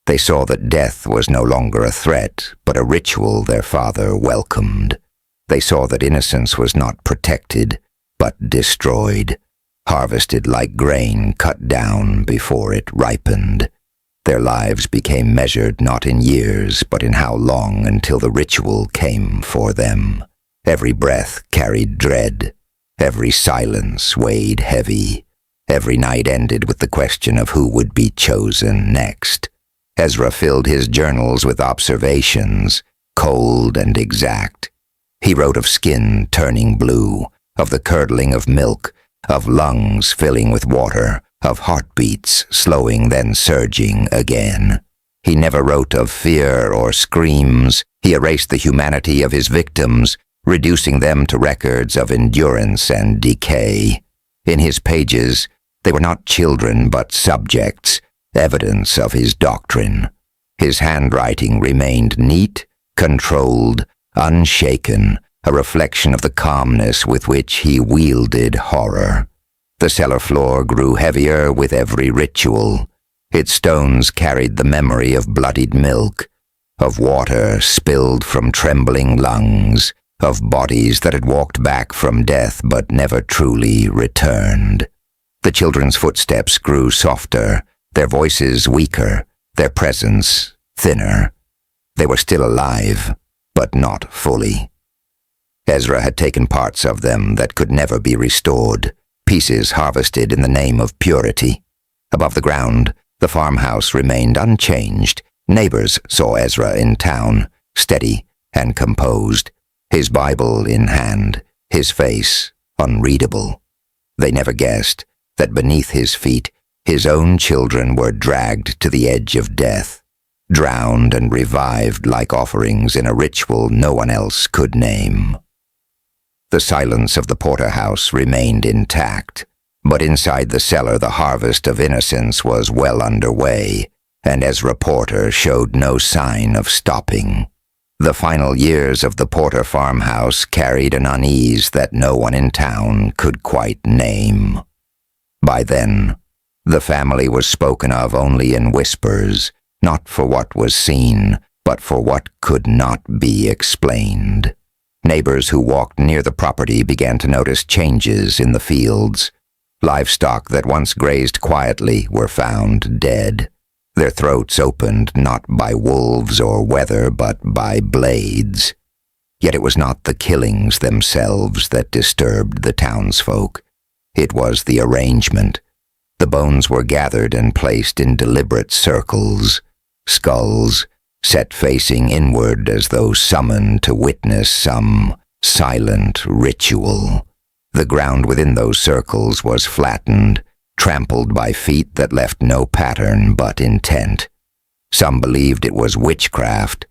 They saw that death was no longer a threat, but a ritual their father welcomed. They saw that innocence was not protected, but destroyed, harvested like grain cut down before it ripened. Their lives became measured not in years, but in how long until the ritual came for them. Every breath carried dread. Every silence weighed heavy. Every night ended with the question of who would be chosen next. Ezra filled his journals with observations, cold and exact. He wrote of skin turning blue, of the curdling of milk, of lungs filling with water, of heartbeats slowing then surging again. He never wrote of fear or screams. He erased the humanity of his victims, reducing them to records of endurance and decay. In his pages, they were not children but subjects, evidence of his doctrine. His handwriting remained neat, controlled, unshaken, a reflection of the calmness with which he wielded horror. The cellar floor grew heavier with every ritual. Its stones carried the memory of bloodied milk, of water spilled from trembling lungs, of bodies that had walked back from death but never truly returned. The children's footsteps grew softer, their voices weaker, their presence thinner. They were still alive, but not fully. Ezra had taken parts of them that could never be restored, pieces harvested in the name of purity. Above the ground, the farmhouse remained unchanged. Neighbors saw Ezra in town, steady and composed, his Bible in hand, his face unreadable. They never guessed that beneath his feet, his own children were dragged to the edge of death, drowned and revived like offerings in a ritual no one else could name. The silence of the porterhouse remained intact, but inside the cellar the harvest of innocence was well underway, and Ezra Porter showed no sign of stopping. The final years of the Porter farmhouse carried an unease that no one in town could quite name. By then, the family was spoken of only in whispers, not for what was seen, but for what could not be explained. Neighbors who walked near the property began to notice changes in the fields. Livestock that once grazed quietly were found dead, their throats opened not by wolves or weather but by blades. Yet it was not the killings themselves that disturbed the townsfolk. It was the arrangement. The bones were gathered and placed in deliberate circles. skulls, set facing inward as though summoned to witness some silent ritual. The ground within those circles was flattened, trampled by feet that left no pattern but intent. Some believed it was witchcraft.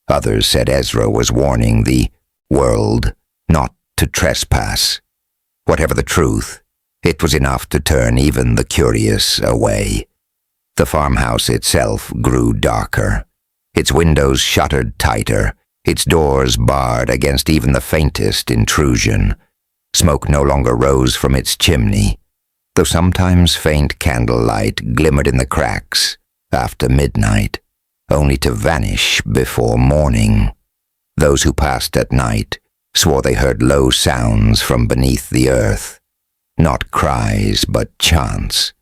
Others said Ezra was warning the world not to trespass. Whatever the truth, it was enough to turn even the curious away. The farmhouse itself grew darker, its windows shuttered tighter, its doors barred against even the faintest intrusion. Smoke no longer rose from its chimney, though sometimes faint candlelight glimmered in the cracks after midnight, only to vanish before morning. Those who passed at night swore they heard low sounds from beneath the earth, not cries but chants,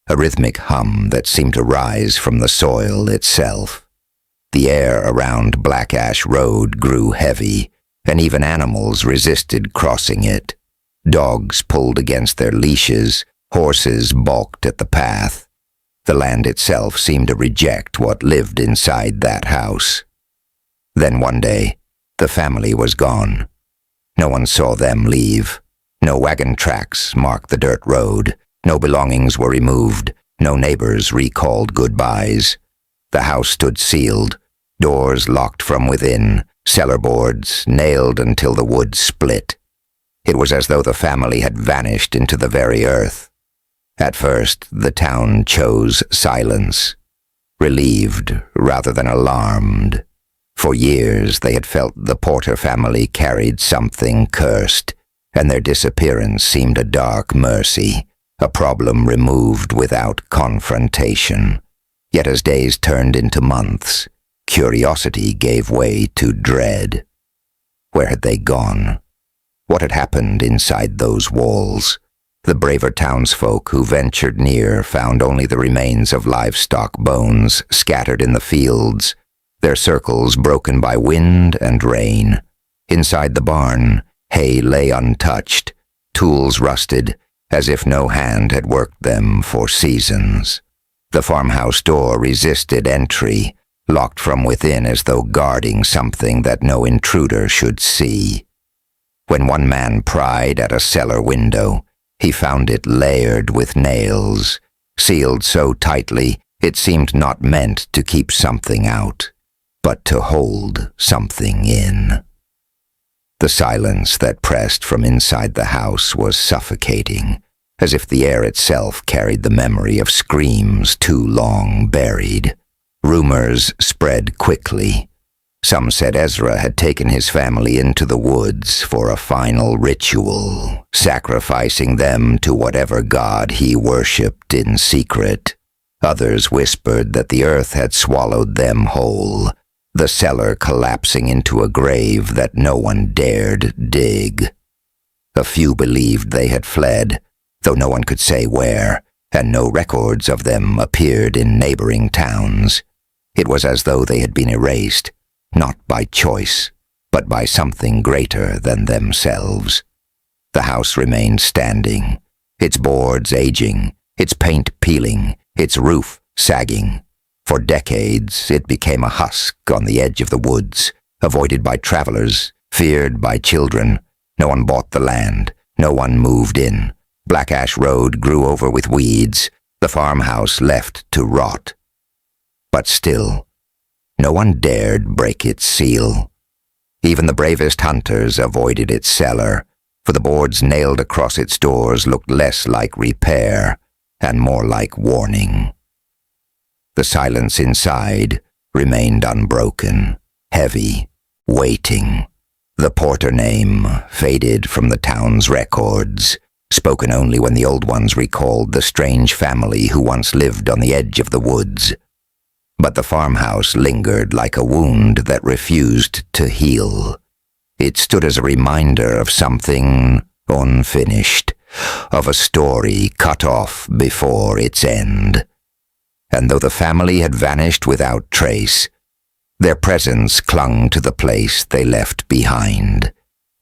a rhythmic hum that seemed to rise from the soil itself. The air around Black Ash Road grew heavy, and even animals resisted crossing it. Dogs pulled against their leashes, horses balked at the path. The land itself seemed to reject what lived inside that house. Then one day, the family was gone. No one saw them leave. No wagon tracks marked the dirt road. No belongings were removed. No neighbors recalled goodbyes. The house stood sealed, doors locked from within, cellar boards nailed until the wood split. It was as though the family had vanished into the very earth. At first, the town chose silence, relieved rather than alarmed. For years, they had felt the Porter family carried something cursed, and their disappearance seemed a dark mercy, a problem removed without confrontation. Yet as days turned into months, curiosity gave way to dread. Where had they gone? What had happened inside those walls? The braver townsfolk who ventured near found only the remains of livestock bones scattered in the fields, their circles broken by wind and rain. Inside the barn, hay lay untouched, tools rusted, as if no hand had worked them for seasons. The farmhouse door resisted entry, locked from within as though guarding something that no intruder should see. When one man pried at a cellar window, he found it layered with nails, sealed so tightly it seemed not meant to keep something out, but to hold something in. The silence that pressed from inside the house was suffocating, as if the air itself carried the memory of screams too long buried. Rumors spread quickly. Some said Ezra had taken his family into the woods for a final ritual, sacrificing them to whatever god he worshipped in secret. Others whispered that the earth had swallowed them whole, the cellar collapsing into a grave that no one dared dig. A few believed they had fled, though no one could say where, and no records of them appeared in neighboring towns. It was as though they had been erased, not by choice, but by something greater than themselves. The house remained standing, its boards aging, its paint peeling, its roof sagging. For decades, it became a husk on the edge of the woods, avoided by travelers, feared by children. No one bought the land, no one moved in. Black Ash Road grew over with weeds, the farmhouse left to rot. But still, no one dared break its seal. Even the bravest hunters avoided its cellar, for the boards nailed across its doors looked less like repair and more like warning. The silence inside remained unbroken, heavy, waiting. The Porter name faded from the town's records, spoken only when the old ones recalled the strange family who once lived on the edge of the woods. But the farmhouse lingered like a wound that refused to heal. It stood as a reminder of something unfinished, of a story cut off before its end. And though the family had vanished without trace, their presence clung to the place they left behind.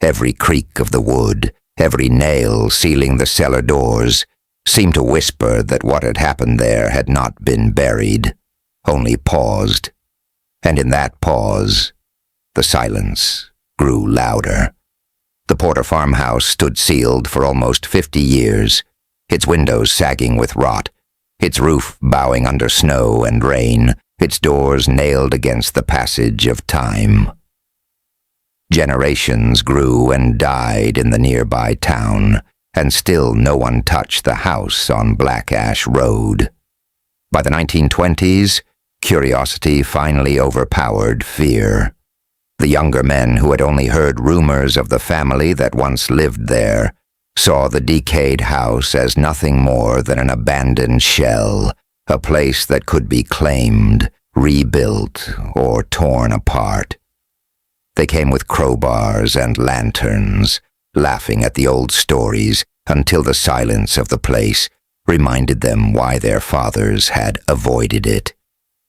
Every creak of the wood, every nail sealing the cellar doors, seemed to whisper that what had happened there had not been buried, only paused. And in that pause, the silence grew louder. The Porter farmhouse stood sealed for almost 50 years, its windows sagging with rot, its roof bowing under snow and rain, its doors nailed against the passage of time. Generations grew and died in the nearby town, and still no one touched the house on Black Ash Road. By the 1920s, curiosity finally overpowered fear. The younger men who had only heard rumors of the family that once lived there saw the decayed house as nothing more than an abandoned shell, a place that could be claimed, rebuilt, or torn apart. They came with crowbars and lanterns, laughing at the old stories until the silence of the place reminded them why their fathers had avoided it.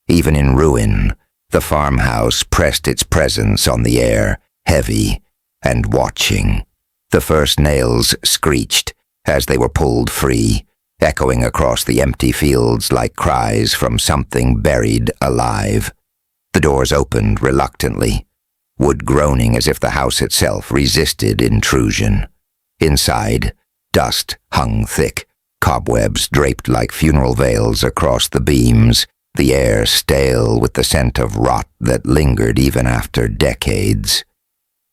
Even in ruin, the farmhouse pressed its presence on the air, heavy and watching. The first nails screeched as they were pulled free, echoing across the empty fields like cries from something buried alive. The doors opened reluctantly, wood groaning as if the house itself resisted intrusion. Inside, dust hung thick, cobwebs draped like funeral veils across the beams, the air stale with the scent of rot that lingered even after decades.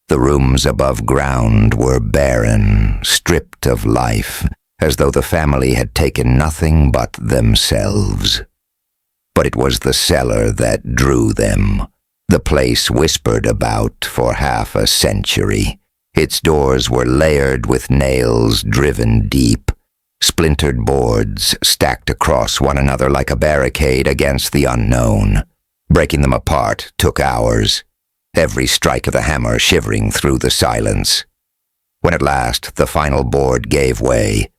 The rooms above ground were barren, stripped of life, as though the family had taken nothing but themselves. But it was the cellar that drew them, the place whispered about for half a century. Its doors were layered with nails driven deep, splintered boards stacked across one another like a barricade against the unknown. Breaking them apart took hours, every strike of the hammer shivering through the silence. When at last the final board gave way,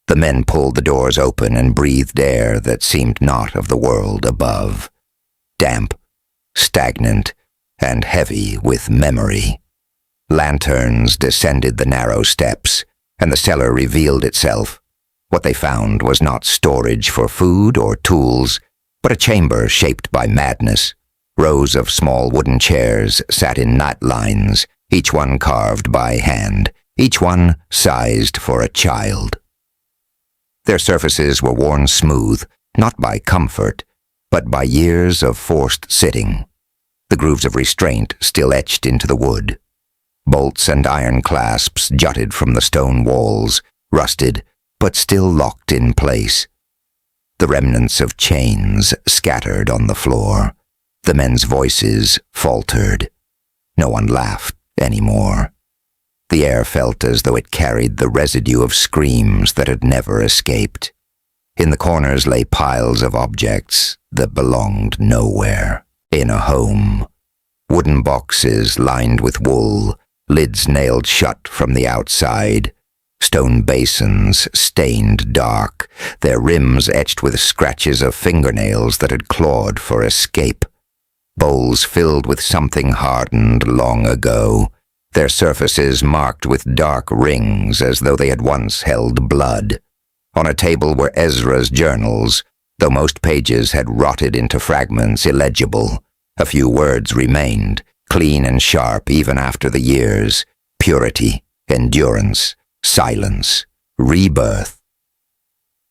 the men pulled the doors open and breathed air that seemed not of the world above. Damp, stagnant, and heavy with memory. Lanterns descended the narrow steps, and the cellar revealed itself. What they found was not storage for food or tools, but a chamber shaped by madness. Rows of small wooden chairs sat in knot lines, each one carved by hand, each one sized for a child. Their surfaces were worn smooth, not by comfort, but by years of forced sitting. The grooves of restraint still etched into the wood. Bolts and iron clasps jutted from the stone walls, rusted, but still locked in place. The remnants of chains scattered on the floor. The men's voices faltered. No one laughed anymore. The air felt as though it carried the residue of screams that had never escaped. In the corners lay piles of objects that belonged nowhere. In a home, wooden boxes lined with wool, lids nailed shut from the outside, stone basins stained dark, their rims etched with scratches of fingernails that had clawed for escape. Bowls filled with something hardened long ago, their surfaces marked with dark rings as though they had once held blood. On a table were Ezra's journals, though most pages had rotted into fragments illegible. A few words remained, clean and sharp even after the years: purity, endurance, silence, rebirth.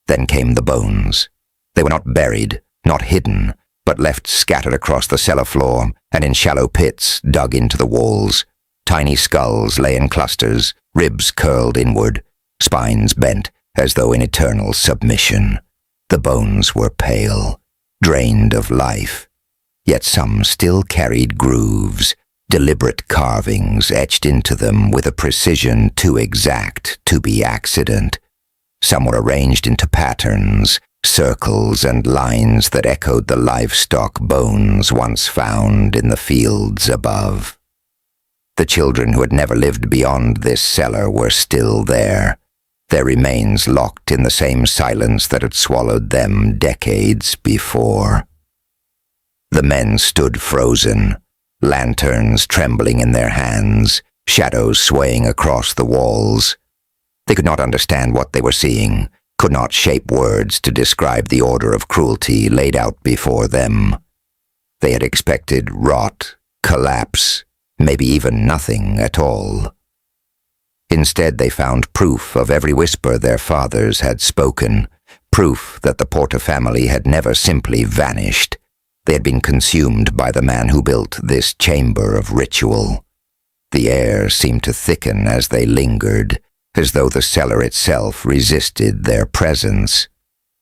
Then came the bones. They were not buried, not hidden, but left scattered across the cellar floor and in shallow pits dug into the walls. Tiny skulls lay in clusters, ribs curled inward, spines bent as though in eternal submission. The bones were pale, drained of life, yet some still carried grooves, deliberate carvings etched into them with a precision too exact to be accident. Some were arranged into patterns, circles and lines that echoed the livestock bones once found in the fields above. The children who had never lived beyond this cellar were still there, their remains locked in the same silence that had swallowed them decades before. The men stood frozen, lanterns trembling in their hands, shadows swaying across the walls. They could not understand what they were seeing, could not shape words to describe the order of cruelty laid out before them. They had expected rot, collapse, maybe even nothing at all. Instead, they found proof of every whisper their fathers had spoken, proof that the Porter family had never simply vanished. They had been consumed by the man who built this chamber of ritual. The air seemed to thicken as they lingered, as though the cellar itself resisted their presence.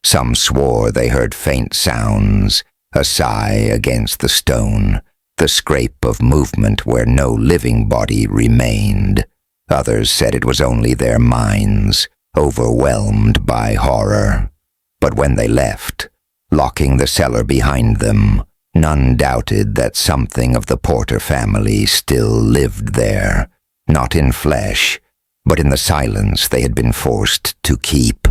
Some swore they heard faint sounds, a sigh against the stone, the scrape of movement where no living body remained. Others said it was only their minds, overwhelmed by horror. But when they left, locking the cellar behind them, none doubted that something of the Porter family still lived there, not in flesh, but in the silence they had been forced to keep.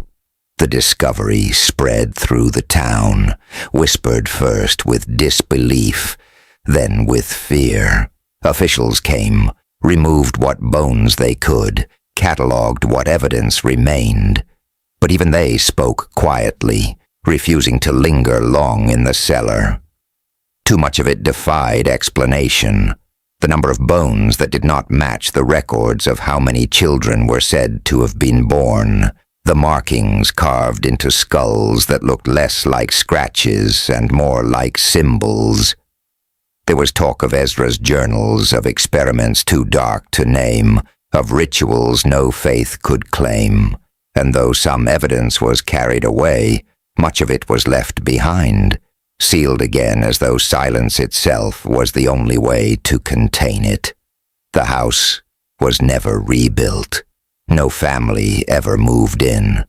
The discovery spread through the town, whispered first with disbelief, then with fear. Officials came, removed what bones they could, catalogued what evidence remained. But even they spoke quietly, refusing to linger long in the cellar. Too much of it defied explanation. The number of bones that did not match the records of how many children were said to have been born. The markings carved into skulls that looked less like scratches and more like symbols. There was talk of Ezra's journals, of experiments too dark to name, of rituals no faith could claim. And though some evidence was carried away, much of it was left behind, sealed again as though silence itself was the only way to contain it. The house was never rebuilt. No family ever moved in.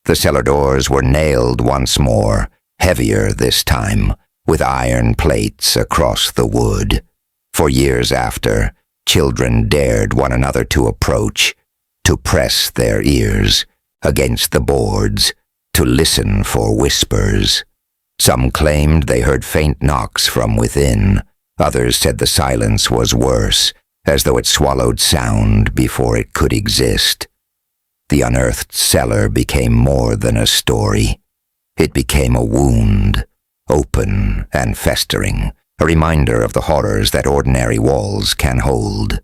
The cellar doors were nailed once more, heavier this time, with iron plates across the wood. For years after, children dared one another to approach, to press their ears against the boards, to listen for whispers. Some claimed they heard faint knocks from within. Others said the silence was worse, as though it swallowed sound before it could exist. The unearthed cellar became more than a story. It became a wound, open and festering, a reminder of the horrors that ordinary walls can hold.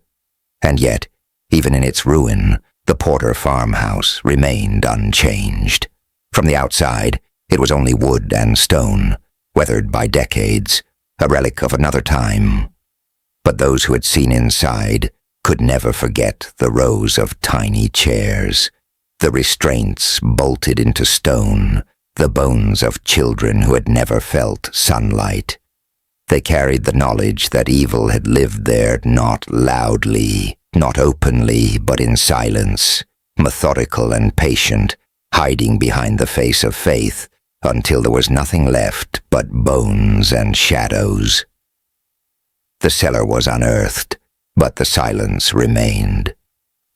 And yet, even in its ruin, the Porter farmhouse remained unchanged. From the outside, it was only wood and stone, weathered by decades, a relic of another time. But those who had seen inside could never forget the rows of tiny chairs, the restraints bolted into stone, the bones of children who had never felt sunlight. They carried the knowledge that evil had lived there not loudly, not openly, but in silence, methodical and patient, hiding behind the face of faith until there was nothing left but bones and shadows. The cellar was unearthed, but the silence remained.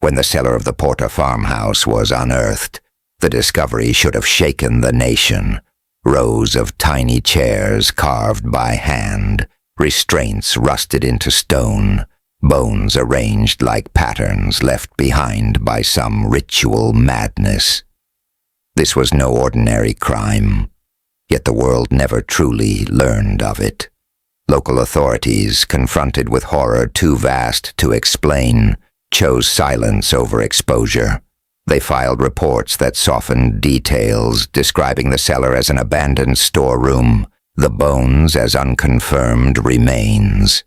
When the cellar of the Porter farmhouse was unearthed, the discovery should have shaken the nation. Rows of tiny chairs carved by hand, restraints rusted into stone, bones arranged like patterns left behind by some ritual madness. This was no ordinary crime, yet the world never truly learned of it. Local authorities, confronted with horror too vast to explain, chose silence over exposure. They filed reports that softened details, describing the cellar as an abandoned storeroom, the bones as unconfirmed remains.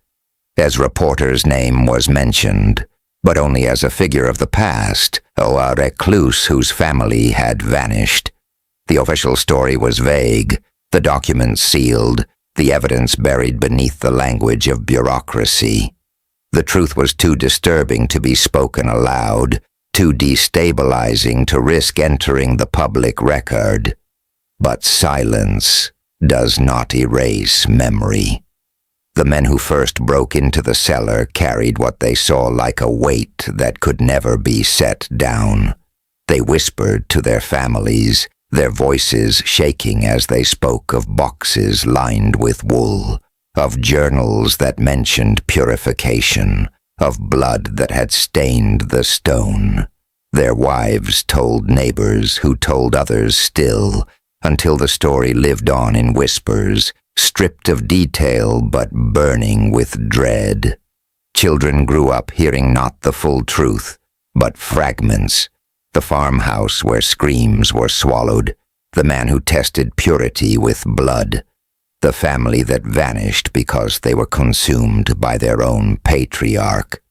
Ezra Porter's name was mentioned, but only as a figure of the past, a recluse whose family had vanished. The official story was vague, the documents sealed, the evidence buried beneath the language of bureaucracy. The truth was too disturbing to be spoken aloud, too destabilizing to risk entering the public record. But silence does not erase memory. The men who first broke into the cellar carried what they saw like a weight that could never be set down. They whispered to their families, their voices shaking as they spoke of boxes lined with wool, of journals that mentioned purification, of blood that had stained the stone. Their wives told neighbors who told others still, until the story lived on in whispers, stripped of detail but burning with dread. Children grew up hearing not the full truth, but fragments. The farmhouse where screams were swallowed, the man who tested purity with blood, the family that vanished because they were consumed by their own patriarch.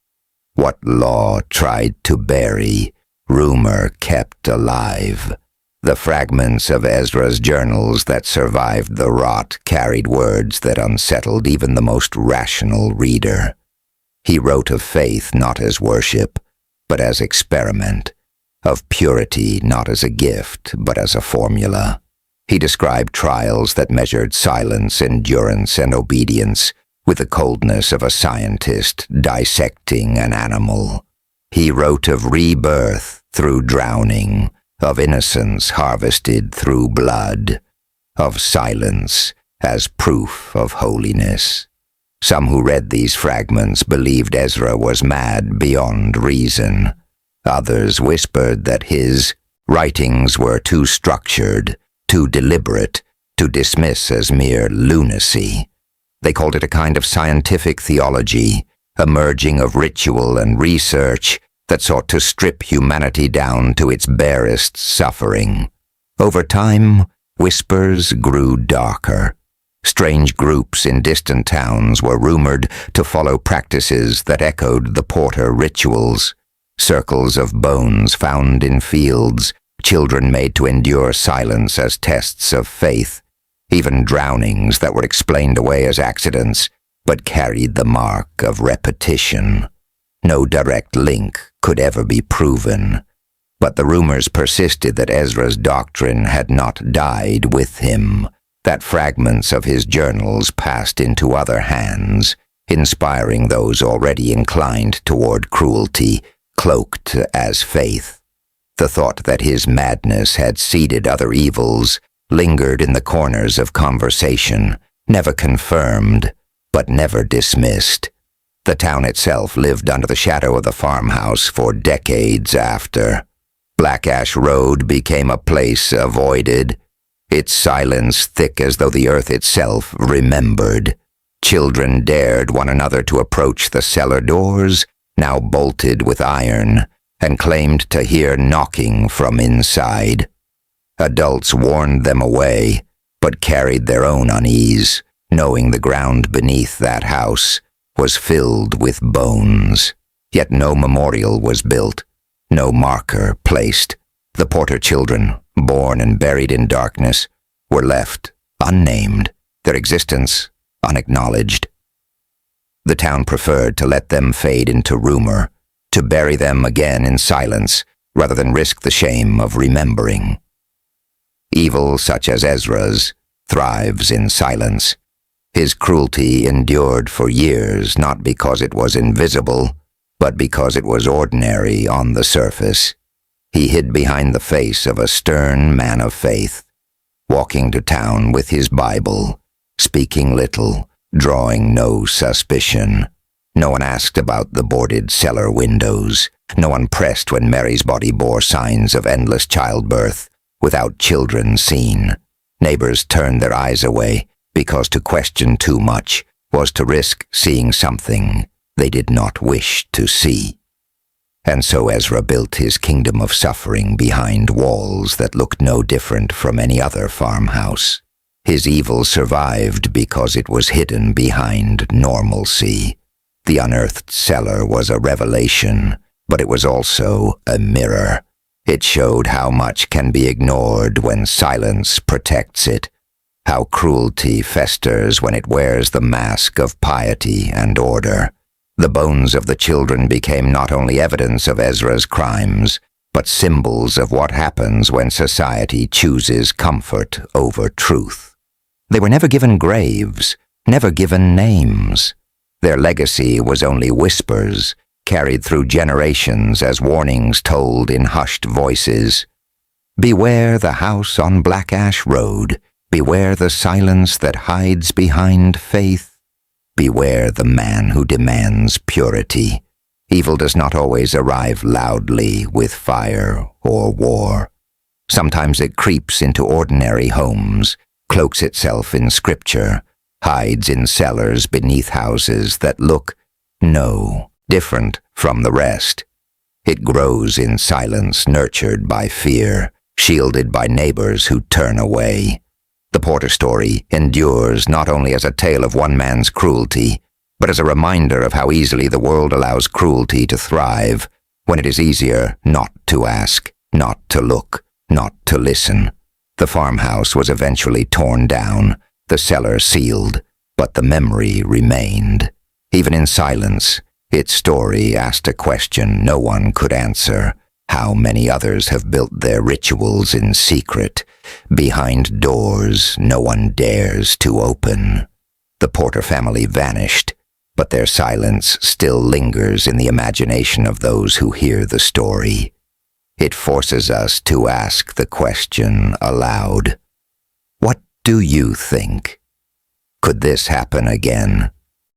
What law tried to bury, rumor kept alive. The fragments of Ezra's journals that survived the rot carried words that unsettled even the most rational reader. He wrote of faith not as worship, but as experiment, of purity not as a gift, but as a formula. He described trials that measured silence, endurance, and obedience with the coldness of a scientist dissecting an animal. He wrote of rebirth through drowning, of innocence harvested through blood, of silence as proof of holiness. Some who read these fragments believed Ezra was mad beyond reason. Others whispered that his writings were too structured, too deliberate, to dismiss as mere lunacy. They called it a kind of scientific theology, a merging of ritual and research that sought to strip humanity down to its barest suffering. Over time, whispers grew darker. Strange groups in distant towns were rumored to follow practices that echoed the Porter rituals. Circles of bones found in fields, children made to endure silence as tests of faith, even drownings that were explained away as accidents, but carried the mark of repetition. No direct link could ever be proven, but the rumors persisted that Ezra's doctrine had not died with him, that fragments of his journals passed into other hands, inspiring those already inclined toward cruelty, cloaked as faith. The thought that his madness had seeded other evils lingered in the corners of conversation, never confirmed, but never dismissed. The town itself lived under the shadow of the farmhouse for decades after. Black Ash Road became a place avoided, its silence thick as though the earth itself remembered. Children dared one another to approach the cellar doors, now bolted with iron, and claimed to hear knocking from inside. Adults warned them away, but carried their own unease, knowing the ground beneath that house was filled with bones. Yet no memorial was built, no marker placed. The Porter children, born and buried in darkness, were left unnamed, their existence unacknowledged. The town preferred to let them fade into rumor, to bury them again in silence, rather than risk the shame of remembering. Evil such as Ezra's thrives in silence. His cruelty endured for years not because it was invisible, but because it was ordinary on the surface. He hid behind the face of a stern man of faith, walking to town with his Bible, speaking little, drawing no suspicion. No one asked about the boarded cellar windows. No one pressed when Mary's body bore signs of endless childbirth, without children seen. Neighbors turned their eyes away, because to question too much was to risk seeing something they did not wish to see. And so Ezra built his kingdom of suffering behind walls that looked no different from any other farmhouse. His evil survived because it was hidden behind normalcy. The unearthed cellar was a revelation, but it was also a mirror. It showed how much can be ignored when silence protects it, how cruelty festers when it wears the mask of piety and order. The bones of the children became not only evidence of Ezra's crimes, but symbols of what happens when society chooses comfort over truth. They were never given graves, never given names. Their legacy was only whispers, carried through generations as warnings told in hushed voices. Beware the house on Black Ash Road. Beware the silence that hides behind faith. Beware the man who demands purity. Evil does not always arrive loudly with fire or war. Sometimes it creeps into ordinary homes, cloaks itself in scripture, hides in cellars beneath houses that look, no, different from the rest. It grows in silence, nurtured by fear, shielded by neighbors who turn away. The Porter story endures not only as a tale of one man's cruelty, but as a reminder of how easily the world allows cruelty to thrive when it is easier not to ask, not to look, not to listen. The farmhouse was eventually torn down, the cellar sealed, but the memory remained. Even in silence, its story asked a question no one could answer. How many others have built their rituals in secret, behind doors no one dares to open? The Porter family vanished, but their silence still lingers in the imagination of those who hear the story. It forces us to ask the question aloud. What do you think? Could this happen again?